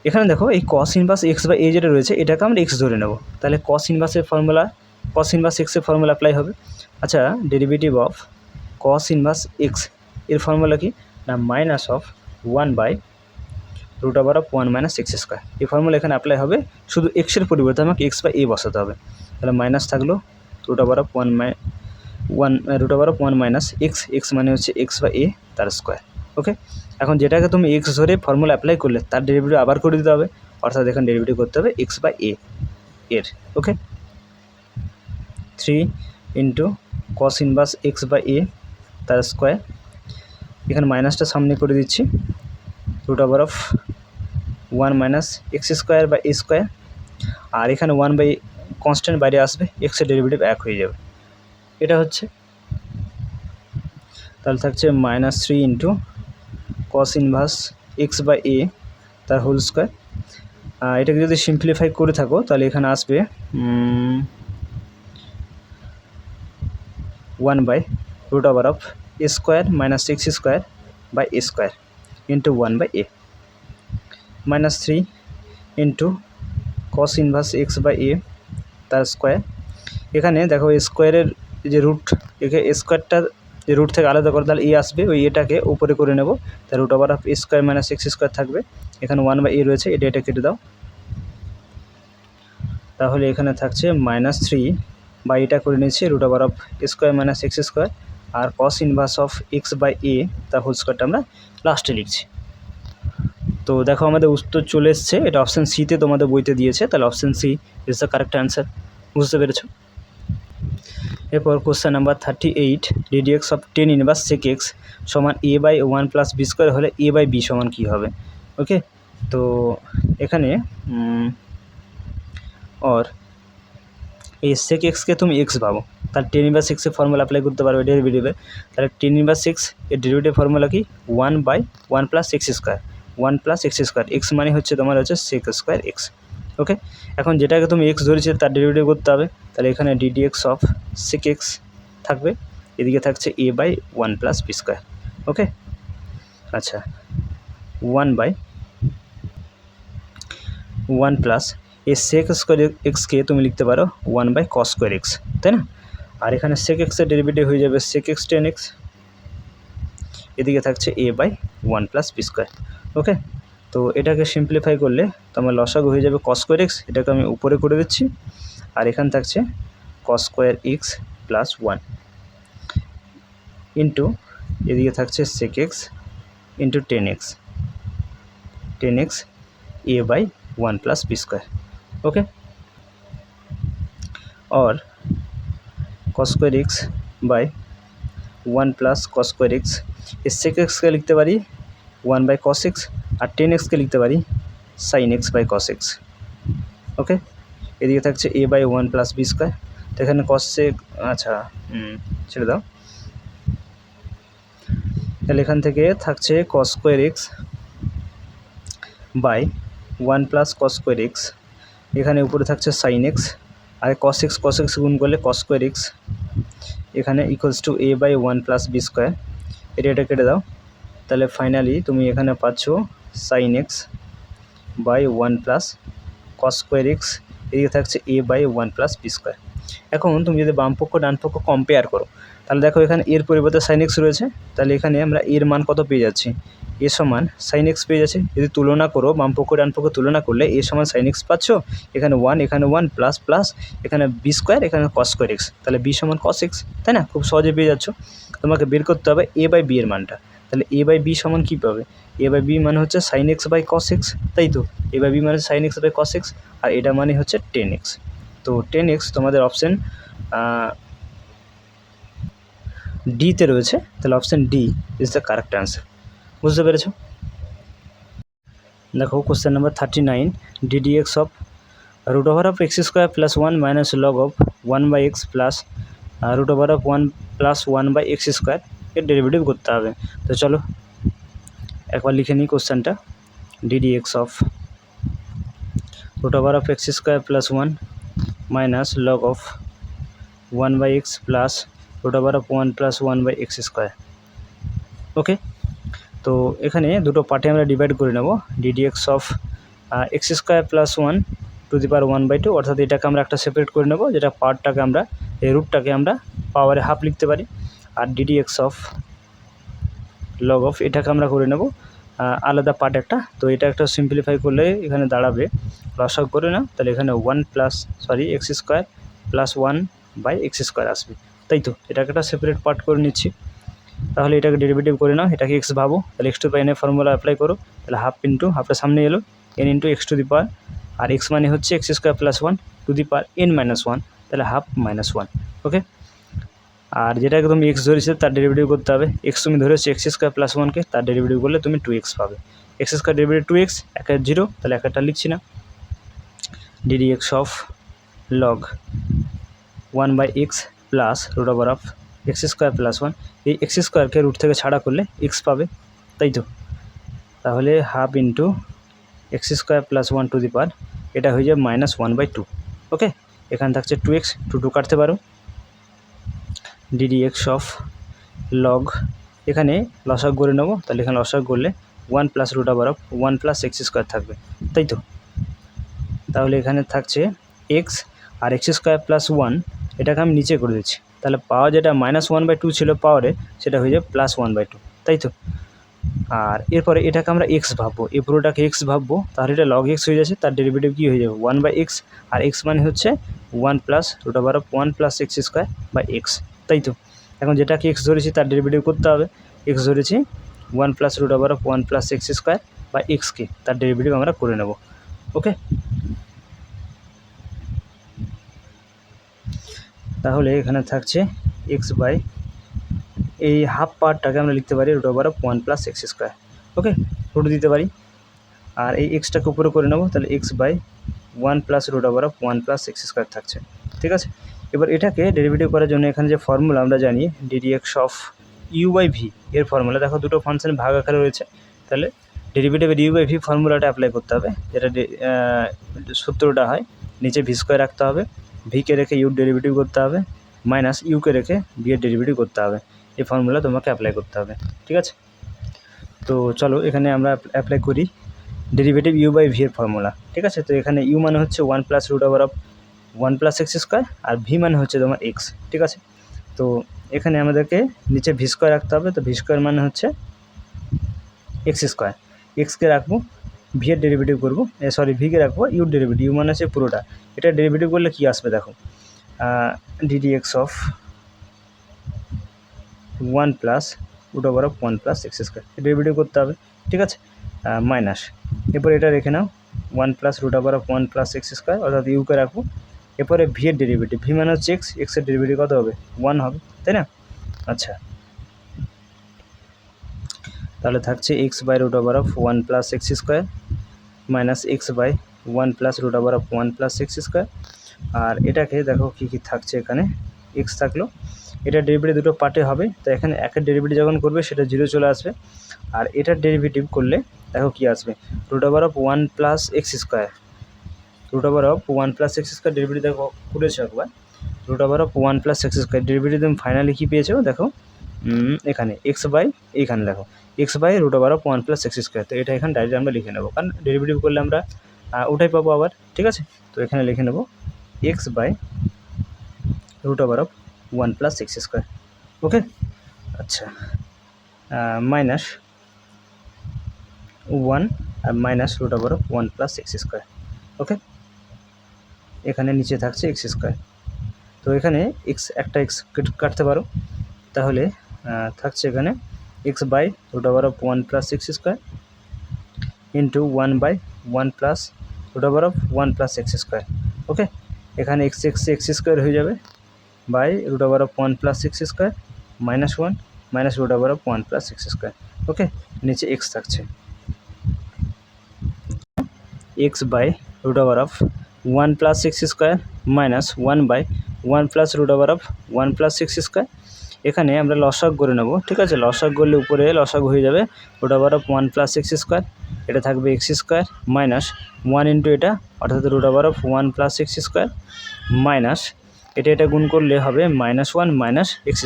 এখানে দেখো এই cos ইনভার্স x/a যেটা রয়েছে এটাকে আমরা x ধরে নেব, তাহলে cos ইনভার্স x-এর ফর্মুলা অ্যাপ্লাই হবে। আচ্ছা, derivative of cos inverse x এর ফর্মুলা কি না, -1/√1 - x²। এই ফর্মুলা এখানে অ্যাপ্লাই হবে, শুধু এক্সের পরিবর্তে আমাকে x/a বসাতে হবে, তাহলে মাইনাস থাকলো √1 - x মানে হচ্ছে x/a তার স্কোয়ার। ওকে, এখন যেটাকে তুমি x ধরে ফর্মুলা অ্যাপ্লাই করলে তার ডেরিভেটিভ আবার করে দিতে হবে, অর্থাৎ এখানে ডেরিভেটিভ করতে হবে x/a এর। ওকে, 3 × cos ইনভার্স x/a তার স্কোয়ার, এখানে মাইনাসটা সামনে করে দিচ্ছি, √1 - x²/a², আর এখানে 1/a কনস্ট্যান্ট বাইরে আসবে, এক্সের ডেরিভেটিভ 1 হয়ে যাবে, এটা হচ্ছে। তাহলে থাকছে -3 × cos ইনভার্স x/a তার হোল স্কোয়ার। এটাকে যদি সিম্পলিফাই করে থাকো তাহলে এখানে আসবে 1/√a² - x²/a² into 1/a, -3 × cos inverse x/a তার স্কোয়ার। এখানে দেখো স্কোয়ারের যে রুট, একে স্কোয়ারটা যে রুট থেকে আলাদা করে তাহলে আসবে, ওই এটাকে উপরে করে নেব, তাই √a² - x² থাকবে, এখানে 1/a রয়েছে, এটা কেটে দাও, তাহলে এখানে থাকছে -3 বা এটা করে নিয়েছি root over of square minus x square, আর cos inverse of x by a তার হোল স্কোয়ারটা আমরা লাস্টে লিখছি। তো দেখো আমাদের উত্তর চলে এসছে, এটা অপশান সিতে তোমাদের বইতে দিয়েছে, তাহলে option C is the correct answer. বুঝতে পেরেছো? এরপর question number 38, d d x of tan inverse sec x সমান a by one plus b square হলে এ বাই বি সমান কী হবে? ওকে, তো এখানে और এই সেক এক্সকে তুমি এক্স পাবো, তাহলে টেন ইনভার্স এক্সের ফর্মুলা অ্যাপ্লাই করতে পারবে ডেরিভেটিভে। তাহলে টেন ইনভার্স এক্স এর ডেরিভেটিভ ফর্মুলা কি? 1/1 plus x square, 1 plus x square, x মানে হচ্ছে তোমার হচ্ছে সেক স্কোয়ার এক্স। ওকে, এখন যেটাকে তুমি এক্স ধরেছে তার ডেরিভেটিভ করতে হবে, তাহলে এখানে ডিডিএক্স অফ সেক এক্স থাকবে, এদিকে থাকছে a by one plus b square. Okay, আচ্ছা 1/1 প্লাস এই সেক স্কোয়ার এক্সকে তুমি লিখতে পারো 1/cos স্কোয়ার এক্স, তাই না? আর এখানে সেক এক্সের ডেরিভেটিভ হয়ে যাবে সেক এক্স টেন এক্স, এদিকে থাকছে a by one plus b square. Okay, তো এটাকে সিম্পলিফাই করলে তোমার লসাগু হয়ে যাবে কস স্কোয়ার এক্স, এটাকে আমি উপরে করে দিচ্ছি, আর এখানে থাকছে cos square x plus 1 into এদিকে থাকছে sec x into tan x a by one plus b square. Okay, और cos square x by 1 plus cos square x इस सेक एक्स के लिखते पारी 1/cos एक्स और टेन एक्स के लिखते पारी sin x by cos x. Okay, এদিকে থাকছে a by one plus b square, তো এখানে কস সেক আচ্ছা ছেড়ে দাও, তাহলে এখান থেকে থাকছে cos square x by 1 plus cos square x, এখানে উপরে থাকছে সাইন এক্স, আর কস এক্স গুণ করলে কস স্কোয়ার এক্স, এখানে equals to a by one plus b square, এটা কেটে দাও, তাহলে ফাইনালি তুমি এখানে পাচ্ছ sine x by one plus cos square x, এদিকে থাকছে a by one plus b square. এখন তুমি যদি বাম পক্ষ ডান পক্ষ কম্পেয়ার করো, তাহলে দেখো এখানে এর পরিবর্তে সাইন এক্স রয়েছে, তাহলে এখানে আমরা এর মান কত পেয়ে যাচ্ছি? এ সমান সাইন এক্স পেয়ে যাচ্ছে। যদি তুলনা করো বাম পক্ষ ডান পক্ষ তুলনা করলে এ সমান সাইন এক্স পাচ্ছ, এখানে 1 প্লাস প্লাস এখানে বি স্কোয়ার, এখানে কস স্কোয়ার এক্স, তাহলে বি সমান কস এক্স, তাই না? খুব সহজে পেয়ে যাচ্ছ। তোমাকে বের করতে হবে এ বাই বি এর মানটা, তাহলে এ বাই বি সমান কী পাবে? এ বাই বি মানে হচ্ছে sine x by cos x, তাই তো? এ বাই বি মানে sine x by cos x, আর এটা মানে হচ্ছে টেন এক্স। তো টেন এক্স তোমাদের অপশান ডিতে রয়েছে, তাহলে option D is the correct answer. বুঝতে পেরেছো? দেখো question number 39, d d x of root over of x square plus 1 minus log of 1/x plus root over of 1 plus 1/x square এর derivative করতে হবে। তো চলো একবার লিখে নিই কোশ্চেনটা, d d x of root over of x square plus 1 minus log of 1/x plus root over of 1 plus 1/x square. Okay, তো এখানে দুটো পার্টে আমরা ডিভাইড করে নেব, d d x of x square plus 1 to the power 1/2, অর্থাৎ এটাকে আমরা একটা সেপারেট করে নেব, যেটা পার্টটাকে আমরা এই রুটটাকে আমরা পাওয়ারে হাফ লিখতে পারি, আর ডিডিএক্স অফ লগ অফ এটাকে আমরা করে নেব আলাদা পার্ট একটা। তো এটা একটা সিম্পলিফাই করলে এখানে দাঁড়াবে, লসাগু করে নাও, তাহলে এখানে x square plus 1/x square আসবে, তাই তো? এটাকে একটা সেপারেট পার্ট করে নিচ্ছি, তাহলে এটাকে ডেরিভেটিভ করে নাও, এটাকে এক্স ভাবো, তাহলে এক্স টু পাই এনের ফর্মুলা অ্যাপ্লাই করো, তাহলে হাফ ইন্টু হাফটা সামনে এলো n into x to the power, আর এক্স মানে হচ্ছে x square plus 1 to the power n minus 1, তাহলে হাফ মাইনাস 1। ওকে, আর যেটাকে তুমি এক্স ধরেছো তার ডেরিভেটিভ করতে হবে, এক্স তুমি ধরেছো এক্স স্কোয়ার প্লাস 1কে, তার ডেরিভেটিভ করলে তুমি 2x পাবে, এক্স স্কোয়ার ডেরিভেটিভ 2x, একে 0, তাহলে একটা লিখছি না, ddx of log 1/x plus root over of x square plus 1, এই এক্স স্কোয়ারকে রুট থেকে ছাড়া করলে এক্স পাবে, তাই তো? তাহলে half into x square plus 1 to the power, এটা হয়ে যাবে -1/2। ওকে, এখানে থাকছে 2x, 2 কাটতে পারো, ডিডিএক্স অফ লগ এখানে লসাগু করে নেবো, তাহলে এখানে লসাগু করলে 1 plus root over of 1 plus x square থাকবে, তাই তো? তাহলে এখানে থাকছে এক্স আর এক্স স্কোয়ার প্লাস 1, এটাকে আমি নিচে করে দিচ্ছি, তাহলে পাওয়ার যেটা -1/2 ছিল পাওয়ারে, সেটা হয়ে যাবে +1/2, তাই তো? আর এরপরে এটাকে আমরা এক্স ভাববো, এই পুরোটাকে এক্স ভাববো, তাহলে এটা লগ এক্স হয়ে যাচ্ছে, তার ডেরিভেটিভ কী হয়ে যাবে 1/x, আর এক্স মানে হচ্ছে 1 + √1 + x² বা এক্স, তাই তো। এখন যেটাকে এক্স ধরেছি তার ডেরিভেটিভ করতে হবে, এক্স ধরেছি 1 + √1 + x² বা এক্সকে, তার ডেরিভেটিভ আমরা করে নেব। ওকে, তাহলে এখানে থাকছে এক্স বাই, এই হাফ পার্টটাকে আমরা লিখতে পারি √1 + x², ওকে, রুট দিতে পারি, আর এই এক্সটাকে উপরে করে নেব, তাহলে x/1 + √1 + x² থাকছে, ঠিক আছে। এবার এটাকে ডেরিভেটিভ করার জন্য এখানে যে ফর্মুলা আমরা জানি ddx অফ u/v, এর ফর্মুলা দেখো দুটো ফাংশন ভাগ আকারে রয়েছে, তাহলে ডেরিভেটিভের u/v ফর্মুলাটা অ্যাপ্লাই করতে হবে, যেটা সূত্রটা হয় নিচে v² রাখতে হবে, ভিকে রেখে ইউর ডেরিভেটিভ করতে হবে, মাইনাস ইউকে রেখে ভি এর ডেরিভেটিভ করতে হবে, এই ফর্মুলা তোমাকে অ্যাপ্লাই করতে হবে, ঠিক আছে। তো চলো এখানে আমরা অ্যাপ্লাই করি ডেরিভেটিভ u/v এর ফর্মুলা, ঠিক আছে। তো এখানে u মানে হচ্ছে 1 + √1 + x², আর v মানে হচ্ছে তোমার x, ঠিক আছে। তো এখানে আমাদেরকে নিচে v² রাখতে হবে, তো v² মানে হচ্ছে x², এক্সকে রাখবো, ভি এর ডেরিভেটিভ করবো, ভিকে রাখবো ইউর ডেরিভেটিভ, ইউ মানে হচ্ছে পুরোটা, এটা ডেরিভেটিভ করলে কী আসবে দেখো, ddx অফ 1 + √1 + x², ডেরিভেটিভ করতে হবে, ঠিক আছে, মাইনাস, এরপর এটা রেখে নাও 1 + √1 + x², অর্থাৎ ইউকে রাখবো, এরপরে ভি এর ডেরিভেটিভ, ভি মানে হচ্ছে এক্স, এক্সের ডেরিভেটিভ কত হবে 1 হবে, তাই না। আচ্ছা, তাহলে থাকছে x/√1 + x² minus x/1 + √1 + x², আর এটাকে দেখো কী কী থাকছে, এখানে এক্স থাকলো, এটা ডেরিভেটিভ দুটো পার্টে হবে, তো এখানে একের ডেরিভেটিভ যখন করবে সেটা 0 চলে আসবে, আর এটার ডেরিভেটিভ করলে দেখো কী আসবে √1 + x², √1 + x² ডেরিভেটিভ দেখো করেছো একবার, √1 + x² ডেরিভেটিভ তুমি ফাইনালি কী পেয়েছো দেখো, এখানে এইখানে দেখো x/√1 + x², তো এটা এখানে ডাইরেক্ট আমরা লিখে নেবো, কারণ ডেরিভেটিভ করলে আমরা ওটাই পাবো আবার, ঠিক আছে। তো এখানে লিখে নেব x/√1 + x², ওকে। আচ্ছা, মাইনাস 1 আর মাইনাস √1 + x², ওকে, এখানে নিচে থাকছে x², তো এখানে একটা এক্স কাটতে পারো, তাহলে থাকছে এখানে x/√1 + x² ইন্টু 1/1 + √1 + x², ওকে, এখানে x² হয়ে যাবে by √1 + x² minus 1 minus √1 + x², ওকে, নিচে এক্স থাকছে, x/√1 + x² মাইনাস 1/1 + √1 + x², এখানে আমরা লসাগু করে নেব, ঠিক আছে, লসাগু করলে উপরে লসাগু হয়ে যাবে √1 + x², এটা থাকবে x² মাইনাস 1 ইন্টু এটা, অর্থাৎ √1 + x² মাইনাস এটা গুণ করলে হবে -1 মাইনাস x²,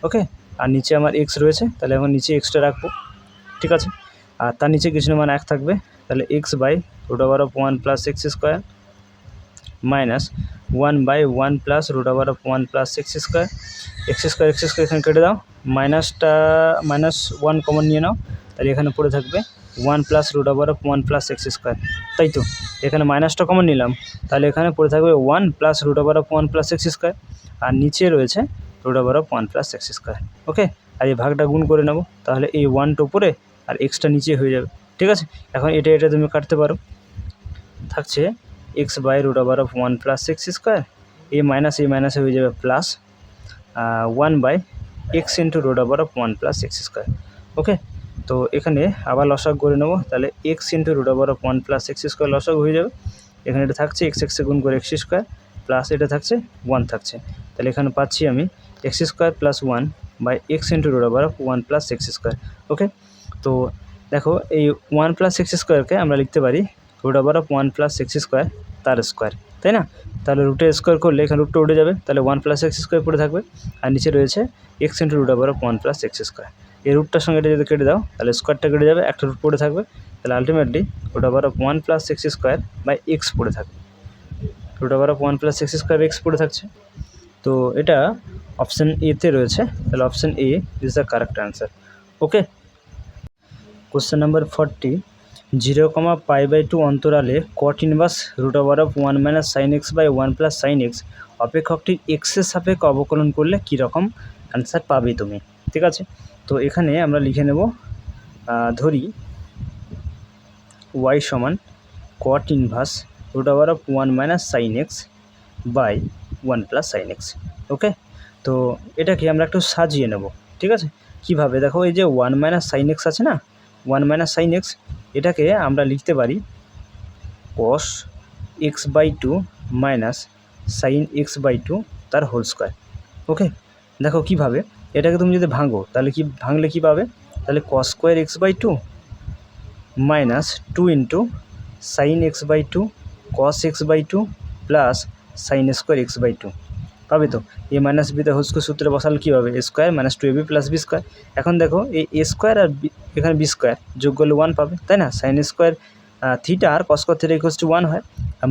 ওকে, আর নিচে আমার এক্স রয়েছে, তাহলে এখন নিচে এক্সটা রাখবো, ঠিক আছে, আর তার নিচে কিছু মান 1 থাকবে, তাহলে x/√1 + x² minus 1/1 + √1 + x², x² এখানে কেটে দাও, -1 কমন নিয়ে নাও, তাহলে এখানে পড়ে থাকবে 1 + √1 + x², তাই তো, এখানে মাইনাসটা কমন নিলাম, তাহলে এখানে পড়ে থাকবে 1 + √1 + x², আর নিচে রয়েছে √1 + x², ওকে, আর এই ভাগটা গুণ করে নেব, তাহলে এই 1টা উপরে আর এক্সটা নিচে হয়ে যাবে, ঠিক আছে। এখন এটা তুমি কাটতে পারো, থাকছে x/√1 + x², এই মাইনাসে হয়ে যাবে প্লাস 1/x × √1 + x², ওকে। তো এখানে আবার লসাগু করে নেব, তাহলে x × √1 + x² লসাগু হয়ে যাবে, এখানে এটা থাকছে x গুণ করে x² প্লাস এটা থাকছে 1 থাকছে, তাহলে এখানে পাচ্ছি আমি x² + 1/x × √1 + x², ওকে। তো দেখো এই 1 + x²কে আমরা লিখতে পারি √1 + x² তার স্কোয়ার, তাই না, তাহলে রুটের স্কোয়ার করলে এখানে রুটটা উঠে যাবে, তাহলে 1 + x² পড়ে থাকবে, আর নিচে রয়েছে x × √1 + x², এই রুটটার সঙ্গে এটা যদি কেটে দাও তাহলে স্কোয়ারটা কেটে যাবে, একটা রুট পড়ে থাকবে, তাহলে আলটিমেটলি √1 + x² x পড়ে থাকবে, √1 + x² x পড়ে থাকছে। তো এটা অপশান এতে রয়েছে, তাহলে option A is the correct answer, okay. Question number 40, 0, অন্তরালে cot inverse √1 - sin x by 1 plus sin x অপেক্ষকটির এক্সের সাপেক্ষে অবকলন করলে কীরকম অ্যান্সার পাবে তুমি। ঠিক আছে, তো এখানে আমরা লিখে নেব, ধরি y সমান cot inverse √1 - sin x by 1 plus sin x। Okay, তো এটাকে আমরা একটু সাজিয়ে নেব। ঠিক আছে, কীভাবে দেখো, এই যে 1 - sin x আছে না, 1 - sin x, এটাকে আমরা লিখতে পারি cos x/2 minus sin x/2 তার হোল স্কোয়ার। ওকে, দেখো কীভাবে, এটাকে তুমি যদি ভাঙো তাহলে ভাঙলে কী পাবে, তাহলে cos square x/2 minus 2 into sin x/2 cos x/2 plus sin square x/2 পাবে। তো a মাইনাস বিতে হোল স্কোয়ার সূত্রে বসালে কী হবে, a square minus 2ab plus b square. এখন দেখো এই a স্কোয়ার আর এখানে b স্কোয়ার যোগ করলে 1 পাবে, তাই না। sin স্কোয়ার থিটা আর cos square theta equals to 1 হয়,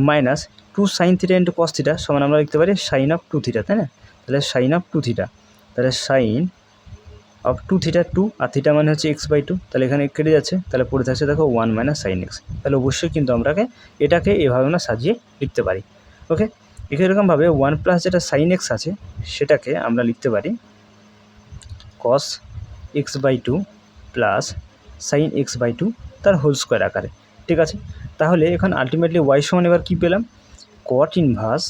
মাইনাস 2 sin থিটা ইন্টু cos থিটা সমান আমরা লিখতে পারি sin অফ 2 থিটা, তাই না। তাহলে sin অফ 2 থিটা, তাহলে sin অফ 2 থিটা 2 আর থিটা মানে হচ্ছে x/2, তাহলে এখানে কেটে যাচ্ছে, তাহলে পড়ে থাকছে দেখো 1 - sin x। তাহলে অবশ্যই কিন্তু আমরা এটাকে এভাবে আমরা সাজিয়ে লিখতে পারি। ওকে, এরকমভাবে 1 প্লাস যেটা sin x আছে সেটাকে আমরা লিখতে পারি cos x/2 plus sin x/2 তার হোল স্কোয়ার আকারে। ঠিক আছে, তাহলে এখন আলটিমেটলি y সমান এবার কী পেলাম, cot ইনভার্স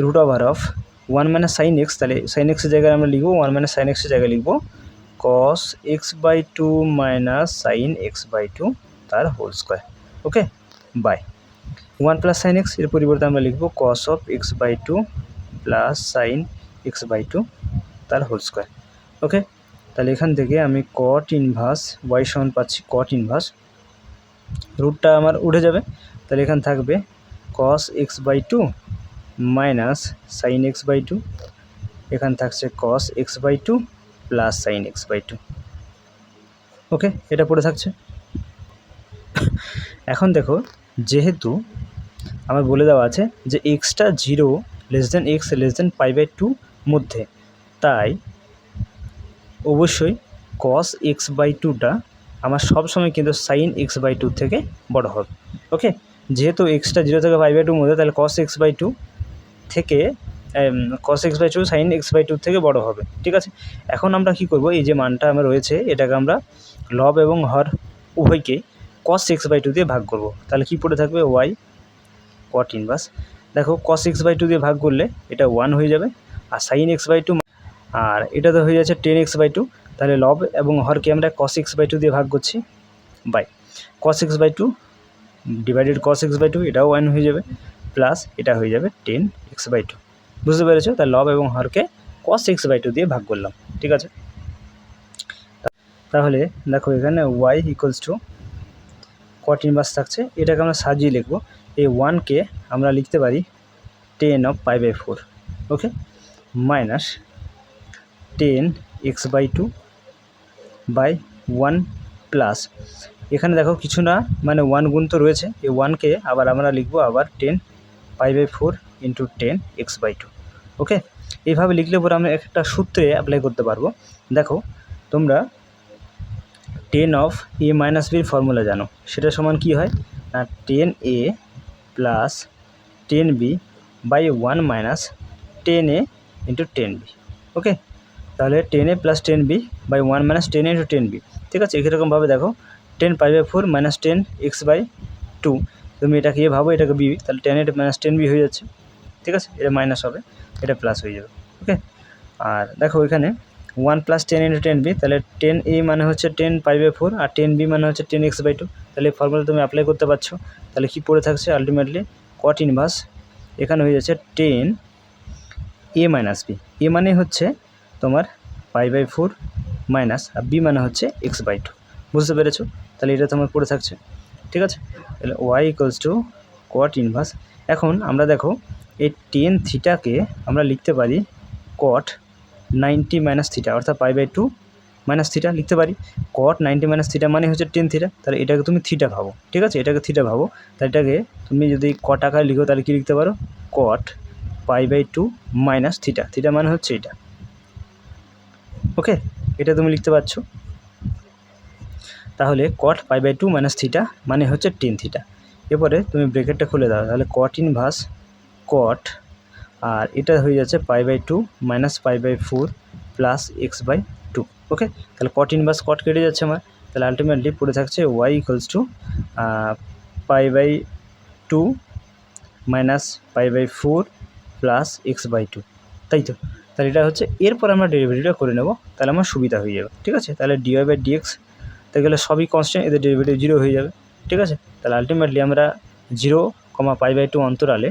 √1 - sin x, তাহলে sin x এর জায়গায় আমরা লিখবো 1 - sin x এর জায়গায় লিখবো cos x/2 minus sin x/2 তার whole square. Okay, by 1 plus sin x এর পরিবর্তে আমরা লিখবো cos of x/2 plus sin x/2 তার হোল স্কোয়ার। ওকে, তাহলে এখান থেকে আমি cot ইনভার্স y সমান পাচ্ছি cot ইনভার্স, রুটটা আমার উঠে যাবে, তাহলে এখানে থাকবে cos x/2 minus sin x/2, এখানে থাকছে cos x/2 plus sin x/2। ওকে, এটা পড়ে থাকছে। এখন দেখো, যেহেতু আমার বলে দেওয়া আছে যে এক্সটা 0 x π/2 মধ্যে, তাই অবশ্যই cos x/2টা আমার সবসময় কিন্তু sin x/2 থেকে বড় হবে। ওকে, যেহেতু এক্সটা 0 থেকে π/2 মধ্যে, তাহলে cos x/2 থেকে cos x/2 sin x/2 থেকে বড় হবে। ঠিক আছে, এখন আমরা কি করব, এই যে মানটা আমার রয়েছে এটাকে আমরা লব এবং হর উভয়কে cos x/2 দিয়ে ভাগ করব। তাহলে কি পড়ে থাকবে, y cot ইনভার্স, দেখো cos x/2 দিয়ে ভাগ করলে এটা 1 হয়ে যাবে, আর sin x/2 আর এটা তো হয়ে যাচ্ছে tan x/2, তাহলে লব এবং হরকে আমরা cos x/2 দিয়ে ভাগ করছি, by cos x/2 divided cos x/2, এটাও 1 হয়ে যাবে, প্লাস এটা হয়ে যাবে tan x/2। বুঝতে পেরেছো, তাহলে লব এবং হরকে cos x/2 দিয়ে ভাগ করলাম। ঠিক আছে, তাহলে দেখো এখানে y equals two cot inverse থাকছে, এটাকে আমরা সাজিয়ে লিখব, এই 1কে আমরা লিখতে পারি tan of π/4। Okay, minus tan x/2 by 1 plus, এখানে দেখো কিছু না, মানে 1 গুণ তো রয়েছে, এই 1কে আবার আমরা লিখব আবার tan π/4 ইন্টু tan x/2। ওকে, এইভাবে লিখলে পরে আমরা একটা সূত্রে অ্যাপ্লাই করতে পারবো। দেখো তোমরা tan অফ a মাইনাস বির ফর্মুলা জানো, সেটা সমান কি হয় না, tan a প্লাস tan b by 1 minus tan a into tan b। Okay, তাহলে tan a প্লাস tan b by 1 minus tan a into tan b। ঠিক আছে, এরকমভাবে দেখো tan π/4 মাইনাস tan x/2, তুমি এটাকে এ ভাবো, এটাকে b, তাহলে tan a minus tan b হয়ে যাচ্ছে। ঠিক আছে, এটা মাইনাস হবে, এটা প্লাস হয়ে যাবে। ওকে, আর দেখো এখানে 1 plus tan into tan b, তাহলে tan a মানে হচ্ছে tan π/4 আর tan b মানে হচ্ছে tan x/2, তাহলে এই ফর্মুলা তুমি অ্যাপ্লাই করতে পারছো। তাহলে কি পড়ে থাকছে আলটিমেটলি cot ইনভার্স, এখানে হয়ে যাচ্ছে tan a minus b, a মানে হচ্ছে তোমার π/4 মাইনাস, আর b মানে হচ্ছে x/2। বুঝতে পেরেছো, তাহলে এটা তোমার পড়ে থাকছে। ঠিক আছে, তাহলে y equals two cot inverse. এখন আমরা দেখো এই tan থিটাকে আমরা লিখতে পারি cot 90 মাইনাস থিটা, অর্থাৎ π/2 মাইনাস থিটা লিখতে পারি। cot 90 মাইনাস থিটা মানে হচ্ছে tan থিটা, তাহলে এটাকে তুমি থিটা ভাবো। ঠিক আছে, এটাকে থিটা ভাবো, তাহলে এটাকে তুমি যদি cot আকারে লিখো তাহলে কি লিখতে পারো, cot π/2 মাইনাস থিটা, থিটা মানে হচ্ছে এটা। ওকে, এটা তুমি লিখতে পারছো। তাহলে cot π/2 মাইনাস থিটা মানে হচ্ছে টেন থিটা। এরপরে তুমি ব্রেকেটটা খুলে দাও, তাহলে cot ইনভার্স cot, আর এটা হয়ে যাচ্ছে π/2 মাইনাস π/4 প্লাস x/2। ওকে, তাহলে cot ইনভার্স cot কেটে যাচ্ছে আমার, তাহলে আলটিমেটলি পড়ে থাকছে y equals to π/2 minus π/4 plus x/2, তাই তো। তাহলে এটা হচ্ছে, এরপর আমরা ডেরিভেটিভটা করে নেব, তাহলে আমার সুবিধা হয়ে যাবে। ঠিক আছে, তাহলে dy/dx তে গেলে সবই কনস্ট্যান্ট, এদের ডেরিভেটিভ 0 হয়ে যাবে। ঠিক আছে, তাহলে আলটিমেটলি আমরা 0, π/2 অন্তরালে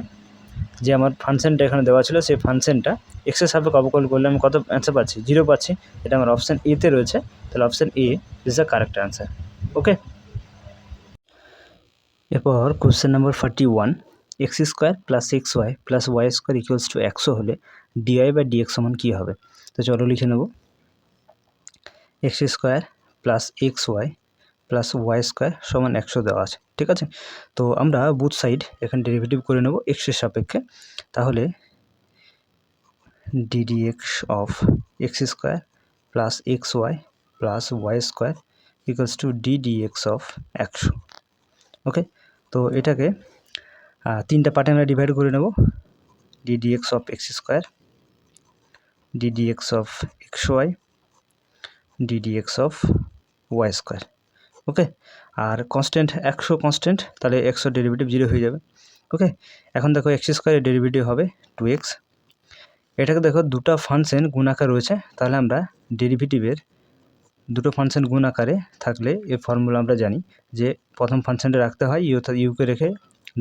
যে আমার ফাংশনটা এখানে দেওয়া ছিল, সেই ফাংশনটা এক্সের সাপেক্ষে অবকলন করলে আমি কত অ্যান্সার পাচ্ছি? 0 পাচ্ছি। এটা আমার অপশান এতে রয়েছে, তাহলে option A is the correct answer. Okay, এরপর question number 41, x² plus xy plus y² equals to 100 হলে dy/dx সমান কী হবে? তো চলো লিখে নেব, x² plus xy plus y² সমান 100 দেওয়া আছে। ঠিক আছে, তো আমরা বুথ সাইড এখানে ডেরিভেটিভ করে নেব এক্সের সাপেক্ষে। তাহলে ddx of x² plus xy plus y² equals to ddx of 100। Okay, তো এটাকে তিনটা পার্টে আমরা ডিভাইড করে নেব, ddx of x², ddx of xy, ddx of y²। Okay, আর কনস্ট্যান্ট 100 কনস্ট্যান্ট, তাহলে 100 ডেরিভেটিভ 0 হয়ে যাবে। ওকে, এখন দেখো x² এর ডেরিভেটিভ হবে 2x। এটাকে দেখো দুটো ফাংশন গুণ আকারে রয়েছে, তাহলে আমরা ডেরিভেটিভের দুটো ফাংশন গুণ আকারে থাকলে এই ফর্মুলা আমরা জানি যে প্রথম ফাংশনটা রাখতে হয় ইউ, অর্থাৎ ইউকে রেখে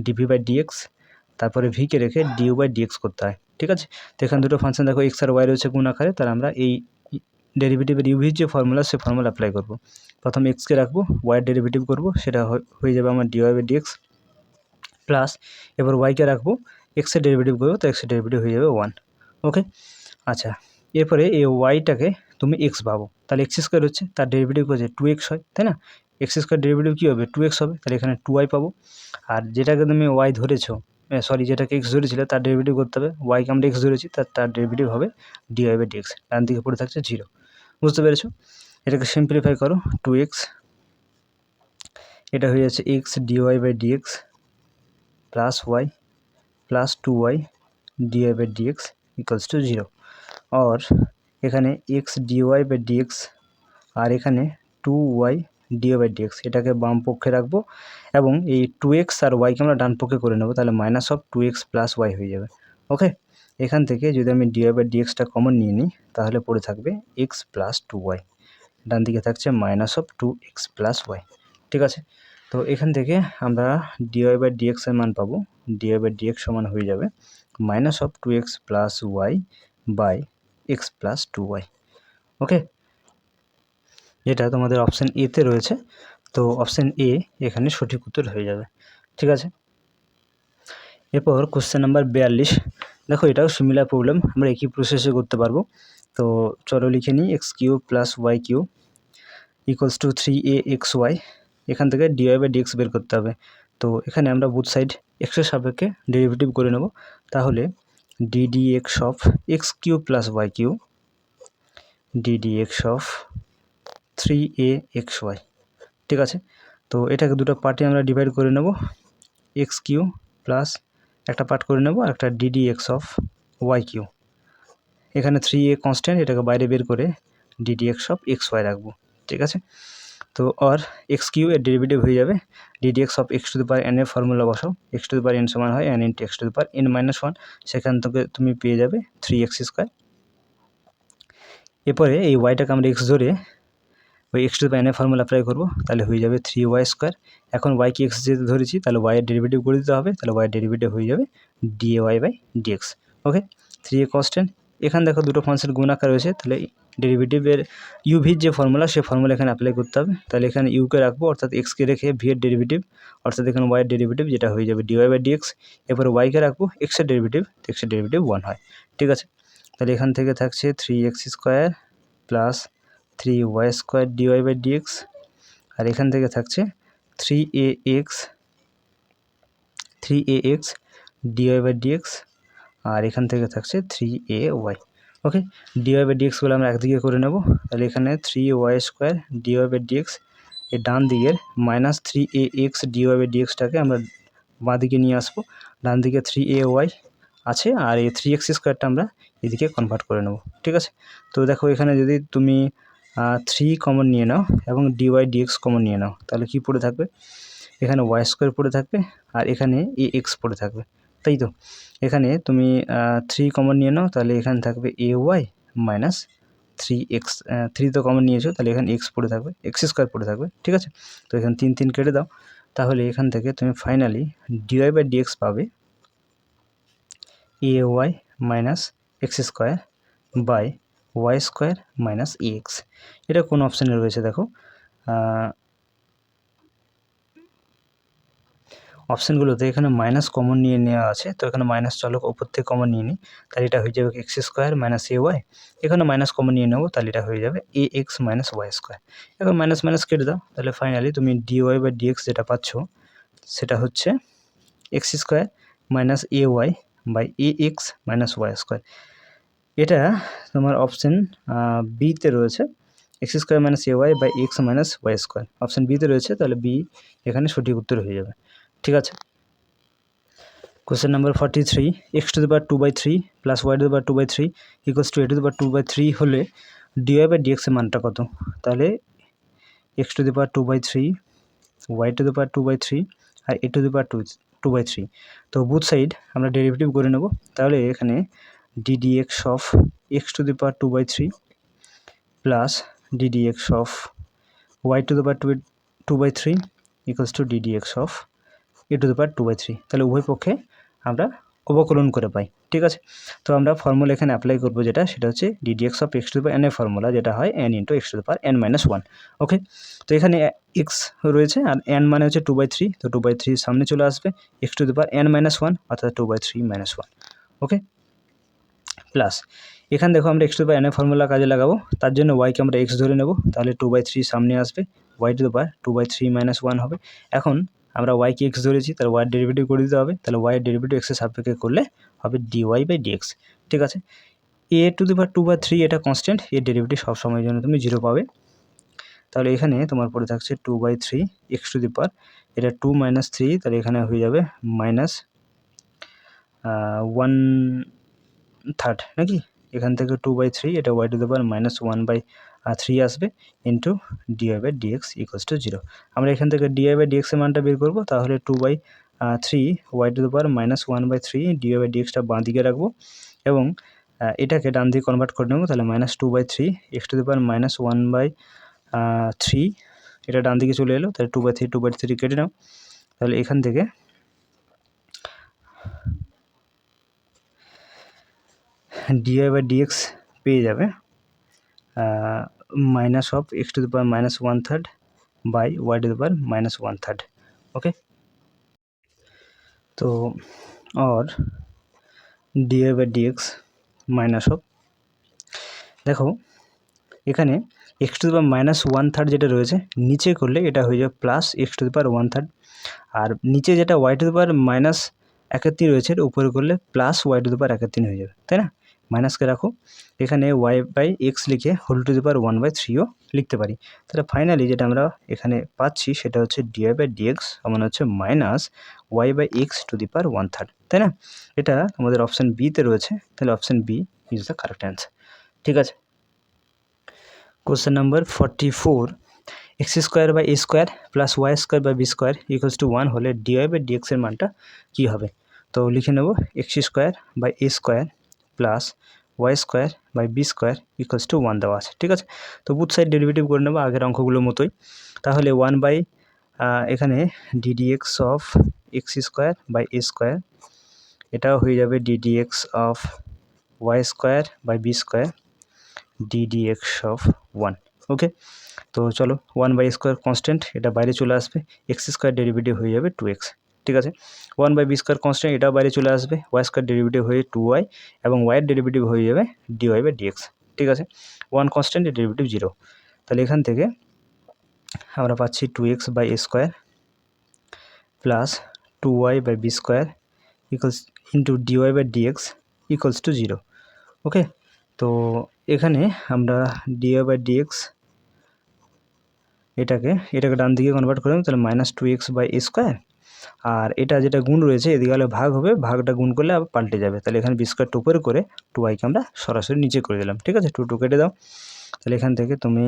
dv/dx, তারপরে ভিকে রেখে du/dx করতে হয়। ঠিক আছে, তো এখানে দুটো ফাংশন দেখো এক্স আর ওয়াই রয়েছে গুণ আকারে, তাহলে আমরা এই ডেরিভেটিভের ইউভির যে ফর্মুলা, সে ফর্মুলা অ্যাপ্লাই করব। প্রথম এক্সকে রাখবো, ওয়াইয়ের ডেরিভেটিভ করব, সেটা হয়ে যাবে আমার dy/dx, প্লাস এবার ওয়াইকে রাখবো, এক্সের ডেরিভেটিভ করবো, তো এক্সের ডেরিভেটিভ হয়ে যাবে 1। ওকে, আচ্ছা, এরপরে এই ওয়াইটাকে তুমি এক্স ভাবো, তাহলে x² হচ্ছে, তার ডেরিভেটিভ হচ্ছে 2x হয়, তাই না? x² ডেরিভেটিভ কী হবে? 2x হবে, তাহলে এখানে 2y পাবো। আর যেটাকে তুমি ওয়াই ধরেছো, যেটাকে এক্স ধরেছিলে তার ডেরিভেটিভ করতে হবে, ওয়াইকে আমরা এক্স ধরেছি, তার ডেরিভেটিভ হবে dy/dx। ডান দিকে পড়ে থাকছে 0। বুঝতে পেরেছো? এটাকে সিম্পলিফাই করো, 2x, এটা হয়ে যাচ্ছে x dy/dx plus y plus 2y dy/dx equals to 0। और এখানে x dy/dx আর এখানে 2y dy/dx, এটাকে বাম পক্ষে রাখবো এবং এই 2x আর ওয়াইকে আমরা ডান পক্ষে করে নেব, তাহলে minus of 2x plus Y হয়ে যাবে। ওকে, এখান থেকে যদি আমি dy/dxটা কমন নিয়ে নিই, তাহলে পড়ে থাকবে x প্লাস 2y, ডান দিকে থাকছে minus of 2x plus Y. ঠিক আছে, তো এখান থেকে আমরা dy/dx এর মান পাবো, dy/dx সমান হয়ে যাবে minus of 2x plus y by x plus 2y। Okay, এটা তোমাদের অপশান এতে রয়েছে, তো অপশান এ এখানে সঠিক উত্তর হয়ে যাবে। ঠিক আছে, এরপর কোশ্চেন নাম্বার 42, দেখো এটাও সিমিলার প্রবলেম, আমরা একই প্রসেসে করতে পারবো। তো চলো লিখে নিই, x³ plus y³ equals to 3aXy, এখান থেকে dy/dx বের করতে হবে। তো এখানে আমরা বুথ সাইড এক্সের সাপেক্ষে ডেরিভেটিভ করে নেব, তাহলে ddx of x³ plus y³ ddx of 3aXy। ঠিক আছে, তো এটাকে দুটো পার্টে আমরা ডিভাইড করে নেব, x³ প্লাস একটা পার্ট করে নেব, আর একটা ddx অফ y³। এখানে 3a কনস্ট্যান্ট, এটাকে বাইরে বের করে ddx অফ xy রাখবো। ঠিক আছে, তো আর x³ এর ডেরিভেটিভ হয়ে যাবে ddx অফ x⁴n এর ফর্মুলা বসাও, x⁴n সমান হয় n ইন্টু x⁴n-1, সেখান থেকে তুমি পেয়ে যাবে 3x²। এরপরে এই ওয়াইটাকে আমরা x ধরে ওই x⁴n এর ফর্মুলা অ্যাপ্লাই করবো, তাহলে হয়ে যাবে 3y²। এখন ওয়াইকে x যেহেতু ধরেছি, তাহলে ওয়াইয়ের ডেরিভেটিভ করে দিতে হবে, তাহলে ওয়াইয়ের ডেরিভেটিভ হয়ে যাবে dy/dx। ওকে, 3a কনস্ট্যান্ট, এখানে দেখো দুটো ফাংশন গুণ আকার রয়েছে, তাহলে ডেরিভেটিভের ইউভির যে ফর্মুলা, সে ফর্মুলা এখানে অ্যাপ্লাই করতে হবে, তাহলে এখানে ইউকে রাখবো, অর্থাৎ এক্সকে রেখে ভি এর ডেরিভেটিভ, অর্থাৎ এখানে ওয়াইয়ের ডেরিভেটিভ, যেটা হয়ে যাবে dy/dx। এরপরে ওয়াইকে রাখবো, এক্সের ডেরিভেটিভ, এক্সের ডেরিভেটিভ 1 হয়। ঠিক আছে, তাহলে এখান থেকে থাকছে 3x² প্লাস 3y² dy/dx, আর এখান থেকে থাকছে 3ax dy/dx, আর এখান থেকে থাকছে 3ay। ওকে, dy/dx গুলো আমরা একদিকে করে নেব, তাহলে এখানে 3y² dy/dx এই ডান দিকের -3ax dy/dxটাকে আমরা বাঁ দিকে নিয়ে আসবো। ডান দিকে 3ay আছে আর এই 3x² আমরা এদিকে কনভার্ট করে নেব, ঠিক আছে। তো দেখো এখানে যদি তুমি 3 কমন নিয়ে নাও এবং dy/dx কমন নিয়ে নাও, তাহলে কি পড়ে থাকবে? এখানে y² পড়ে থাকবে আর এখানে ax পড়ে থাকবে, তাই তো। এখানে তুমি 3 কমন নিয়ে নাও, তাহলে এখানে থাকবে ay মাইনাস 3x, 3 তো কমন নিয়েছো, তাহলে এখানে x পড়ে থাকবে, x² পড়ে থাকবে, ঠিক আছে। তো এখানে 3 3 কেটে দাও, তাহলে এখান থেকে তুমি ফাইনালি dy/dx পাবে ay minus x² by y² minus ax। এটা কোন অপশানে রয়েছে দেখো, অপশানগুলোতে এখানে মাইনাস কমন নিয়ে নেওয়া আছে, তো এখানে মাইনাস চলো ওপর থেকে কমন নিয়ে নিই, তাহলে এটা হয়ে যাবে x² মাইনাস ay। এখানে মাইনাস কমন নিয়ে নেবো, তাহলে এটা হয়ে যাবে ax মাইনাস y²। এখন মাইনাস মাইনাস কেটে দাও, তাহলে ফাইনালি তুমি dy/dx যেটা পাচ্ছ সেটা হচ্ছে x² minus ay by ax minus y²। এটা তোমার অপশান বিতে রয়েছে, x² minus ay by x minus y², option বিতে রয়েছে, তাহলে বি এখানে সঠিক উত্তর হয়ে যাবে, ঠিক আছে। Question number 43, x⁻² plus y⁻² equals to a⁻² হলে dy/dx এর মানটা কত? তাহলে x⁻² y⁻² আর a⁻², তো বুথ সাইড আমরা ডেরিভেটিভ করে নেব। তাহলে এখানে ddx of x⁻² plus ddx of y⁻² equals to ddx of a⁻², তাহলে উভয় পক্ষে আমরা অবকলন করে পাই, ঠিক আছে। তো আমরা ফর্মুলা এখানে অ্যাপ্লাই করবো, যেটা সেটা হচ্ছে ddx অফ x⁻n এর ফর্মুলা, যেটা হয় n ইন্টু x⁻n-1, ওকে। তো এখানে x রয়েছে আর n মানে হচ্ছে 2/3, তো 2/3 সামনে চলে আসবে, x⁻n-1 অর্থাৎ 2/3-1, ওকে। প্লাস এখানে দেখো আমরা x⁻n এর ফর্মুলা কাজে লাগাবো, তার জন্য y-কে আমরা x ধরে নেব, তাহলে 2/3 সামনে আসবে, y⁻2/3-1 হবে। এখন আমরা y-কে x ধরেছি, তাহলে y-এর ডেরিভেটিভ করে দিতে হবে, তাহলে y-এর ডেরিভেটিভ x এর সাপেক্ষে করলে হবে dy/dx, ঠিক আছে। a⁻2/3 এটা কনস্ট্যান্ট, এর ডেরিভেটিভ সবসময়ের জন্য তুমি 0 পাবে। তাহলে এখানে তোমার পড়ে থাকছে 2/3 x⁻, এটা 2 - 3, তাহলে এখানে হয়ে যাবে -1/3 নাকি, এখান থেকে 2/3 এটা y⁻1/3 আসবে ইন্টু dy/dx ইকুয়ালস টু 0। আমরা এখান থেকে dy/dx এর মানটা বের করবো, তাহলে 2/3 y⁻1/3 dy/dxটা বাঁ দিকে রাখবো এবং এটাকে ডান দিকে কনভার্ট করে নেবো, তাহলে -2/3 x⁻1/3 এটা ডান দিকে চলে এলো, তাহলে 2/3 কেটে নাও, তাহলে এখান থেকে dy/dx পেয়ে যাবে minus of x⁻⁻1/3 by y⁻⁻1/3, ওকে। তো और dy/dx মাইনাস অফ, দেখো এখানে x⁻⁻1/3 যেটা রয়েছে নিচে করলে এটা হয়ে যাবে প্লাস x⁻1/3, আর নিচে যেটা y⁻1/3 রয়েছে এটা উপরে করলে প্লাস y⁻1/3 হয়ে যাবে, তাই না। মাইনাসকে রাখো, এখানে y/x লিখে whole⁻1/3ও লিখতে পারি। তাহলে ফাইনালি যেটা আমরা এখানে পাচ্ছি সেটা হচ্ছে dy/dx সমান হচ্ছে মাইনাস y/x⁻1/3, তাই না। এটা আমাদের অপশান বিতে রয়েছে, তাহলে option B is the correct answer, ঠিক আছে। Question number 44, x² plus y² equals to 1 হলে dy/dx এর মানটা কী হবে? তো লিখে নেব x² plus y² equals to 1 দেওয়া আছে, ঠিক আছে। তো বুথ সাইড ডেরিভেটিভ করে নেবো আগের অঙ্কগুলোর মতোই, তাহলে 1 এখানে ddx অফ x² এটাও হয়ে যাবে ddx of y² ddx of 1, ওকে। তো চলো 1/² কনস্ট্যান্ট, এটা বাইরে চলে আসবে, x² ডেরিভেটিভ হয়ে যাবে 2x, ঠিক আছে। 1/b² কনস্ট্যান্ট, এটাও বাইরে চলে আসবে, y² ডেরিভেটিভ হয়ে 2y এবং y-এর ডেরিভেটিভ হয়ে যাবে dy/dx, ঠিক আছে। 1 কনস্ট্যান্ট, ডেরিভেটিভ 0, তাহলে এখান থেকে আমরা পাচ্ছি 2x/a² plus 2y/b² equals into dy/dx equals to 0, ওকে। তো এখানে আমরা dy/dx এটাকে ডান দিকে কনভার্ট করে দেবো, তাহলে -2x বাই a স্কোয়ার। আর এটা যেটা গুণ রয়েছে এদিকে হলে ভাগ হবে, ভাগটা গুণ করলে আবার পাল্টে যাবে, তাহলে এখানে b স্কোয়ারটা উপরে করে 2y-কে আমরা সরাসরি নিচে করে দিলাম। ঠিক আছে, 2 কেটে দাও। তাহলে এখান থেকে তুমি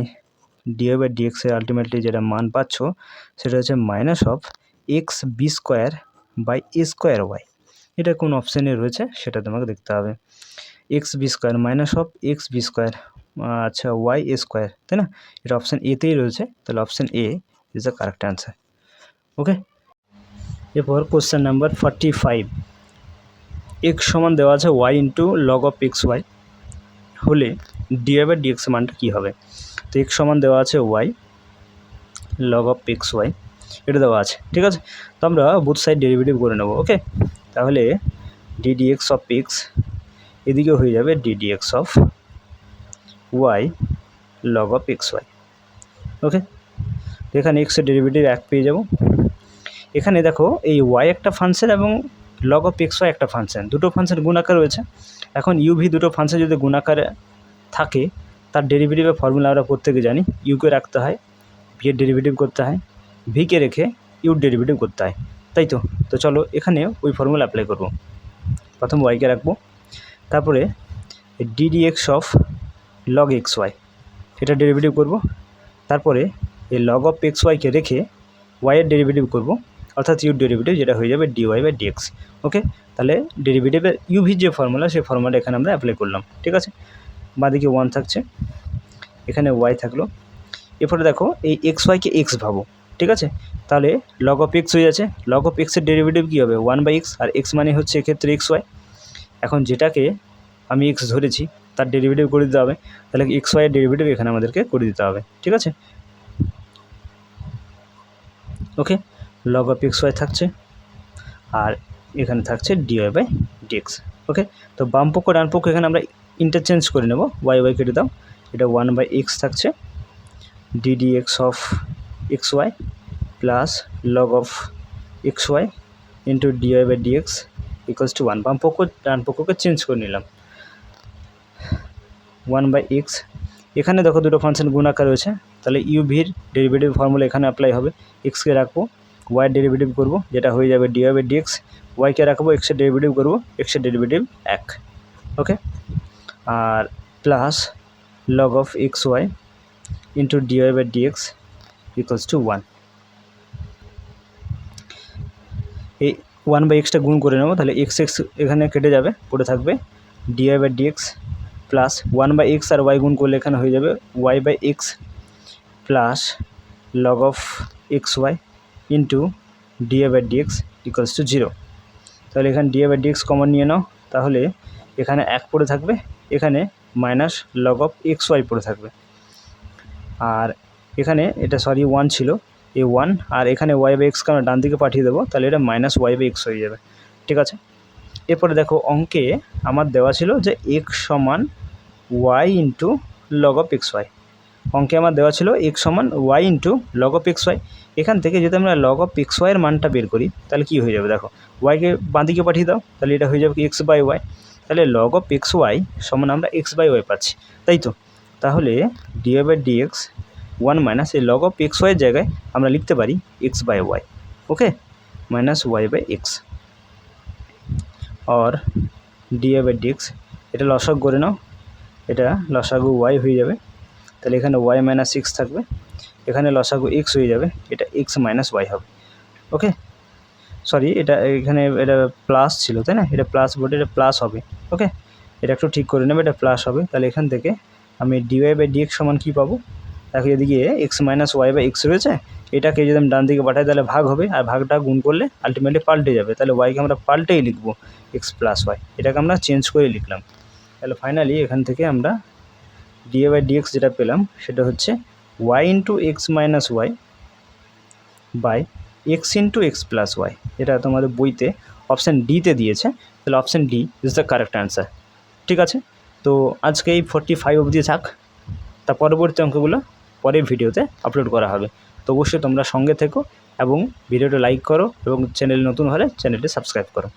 dy/dx এর আলটিমেটলি যেটা মান পাচ্ছ সেটা হচ্ছে -(x)b² by a square y। এটা কোন অপশানে রয়েছে সেটা তোমাকে দেখতে হবে। (x)b² -(x)b², আচ্ছা y a স্কোয়ার, তাই না? এটা অপশান এতেই রয়েছে, তাহলে option A is the correct answer. Okay, এরপর কোশ্চেন নাম্বার 45। x সমান দেওয়া আছে y into log of xy হলে dy/dx মানটা কী হবে? তো x সমান দেওয়া আছে y log of xy, এটা দেওয়া আছে। ঠিক আছে, তো আমরা বুথ সাইড ডেরিভেটিভ করে নেব। ওকে, তাহলে ddx of x এদিকে হয়ে যাবে ddx of y log of xy। ওকে, এখানে x এর ডেরিভেটিভ 1 পেয়ে যাব। এখানে দেখো এই y একটা ফাংশন এবং log of xy একটা ফাংশন, দুটো ফাংশন গুণাকার রয়েছে। এখন u v দুটো ফাংশন যদি গুণাকারে থাকে তার ডেরিভেটিভের ফর্মুলা আমরা প্রত্যেকে জানি, ইউকে রাখতে হয়, ভি এর ডেরিভেটিভ করতে হয়, ভিকে রেখে ইউর ডেরিভেটিভ করতে হয়, তাই তো? তো চলো এখানে ওই ফর্মুলা অ্যাপ্লাই করব। প্রথম ওয়াইকে রাখবো, তারপরে ddx অফ log xy এটা ডেরিভেটিভ করব, তারপরে এই log of xy-কে রেখে y এর ডেরিভেটিভ করব, অর্থাৎ ইউর ডেরিভেটিভ যেটা হয়ে যাবে dy/dx। ওকে, তাহলে ডেরিভেটিভের ইউভির যে ফর্মুলা সেই ফর্মুলাটা এখানে আমরা অ্যাপ্লাই করলাম। ঠিক আছে, বাঁদিকে 1 থাকছে, এখানে y থাকলো। এরপরে দেখো এই xy-কে x ভাবো। ঠিক আছে, তাহলে log of x হয়ে যাচ্ছে, log of x এর ডেরিভেটিভ কী হবে? 1/x, আর x মানে হচ্ছে এক্ষেত্রে xy। এখন যেটাকে আমি x ধরেছি তার ডেরিভেটিভ করে দিতে হবে, তাহলে xy এর ডেরিভেটিভ এখানে আমাদেরকে করে দিতে হবে। ঠিক আছে, ওকে, log of xy থাকছে আর এখানে থাকছে dy/dx। ওকে, তো বাম পক্ষ ডান পক্ষ এখানে আমরা ইন্টারচেঞ্জ করে নেব, y কেটে দাও, এটা 1/x থাকছে, ddx of xy plus log of xy into dy/dx equals to 1। বাম পক্ষ ডান পক্ষকে চেঞ্জ করে নিলাম, 1/x। এখানে দেখো দুটো ফাংশন গুণাকার রয়েছে, তাহলে ইউভির ডেরিভেটিভ ফর্মুলা এখানে অ্যাপ্লাই হবে। এক্সকে রাখবো, ওয়াইয়ের ডেরিভেটিভ করব, যেটা হয়ে যাবে dy/dx, ওয়াইকে রাখবো, এক্সের ডেরিভেটিভ করব, এক্সের ডেরিভেটিভ 1। ওকে, আর plus log of xy into dy/dx equals to 1। এই 1/xটা গুণ করে নেব, তাহলে x এখানে কেটে যাবে, পড়ে থাকবে dy/dx প্লাস 1/x আর y গুণ করলে এখানে হয়ে যাবে y/x plus log of xy into dy/dx equals to 0। তাহলে এখানে dy/dx কমন নিয়ে নাও, তাহলে এখানে 1 পড়ে থাকবে, এখানে মাইনাস log of xy পড়ে থাকবে, আর এখানে এটা 1 ছিল, এই 1 আর এখানে y/x-কে আমরা ডান দিকে পাঠিয়ে দেবো, তাহলে এটা -y/x হয়ে যাবে। ঠিক আছে, এরপরে দেখো অঙ্কে আমার দেওয়া ছিল যে x সমান y into log of xy, অঙ্কে আমার দেওয়া ছিল x সমান y into log of xy। এখান থেকে যদি আমরা log of xy এর মানটা বের করি তাহলে কি হয়ে যাবে? দেখো y-কে বাঁদিকে পাঠিয়ে দাও, তাহলে এটা হয়ে যাবে x/y, তাহলে log of xy সমান আমরা x/y পাচ্ছি, তাই তো? তাহলে dy/dx 1 মাইনাস এই log of xy এর জায়গায় আমরা লিখতে পারি x/y। ওকে, মাইনাস y/x और dy/dx এটা লসাগু করে নাও, এটা লসাগু y হয়ে যাবে, তাহলে এখানে y মাইনাস 6 থাকবে, এখানে লসাগু x হয়ে যাবে, এটা x মাইনাস y হবে। ওকে, সরি এটা এখানে এটা প্লাস ছিল, তাই না? এটা প্লাস বটে, এটা প্লাস হবে। ওকে, এটা একটু ঠিক করে নেবে, এটা প্লাস হবে। তাহলে এখান থেকে আমি dy/dx সমান কী পাবো? দেখো এদিকে x মাইনাস y/x রয়েছে, এটাকে যদি আমি ডান দিকে পাঠাই তাহলে ভাগ হবে, আর ভাগটা গুণ করলে আলটিমেটলি পাল্টে যাবে, তাহলে y-কে আমরা পাল্টেই লিখবো x প্লাস y, এটাকে আমরা চেঞ্জ করে লিখলাম। তাহলে ফাইনালি এখান থেকে আমরা dy/dx যেটা পেলাম সেটা হচ্ছে y into x minus y by x into x plus y. এটা তোমাদের বইতে অপশান ডিতে দিয়েছে, তাহলে option D is the correct answer. ঠিক আছে, তো আজকে এই 45 অবধি থাক, তা পরবর্তী অঙ্কগুলো পরের ভিডিওতে আপলোড করা হবে। তো অবশ্যই তোমরা সঙ্গে থেকো এবং ভিডিওটা লাইক করো এবং চ্যানেল নতুন হলে চ্যানেলটি সাবস্ক্রাইব করো।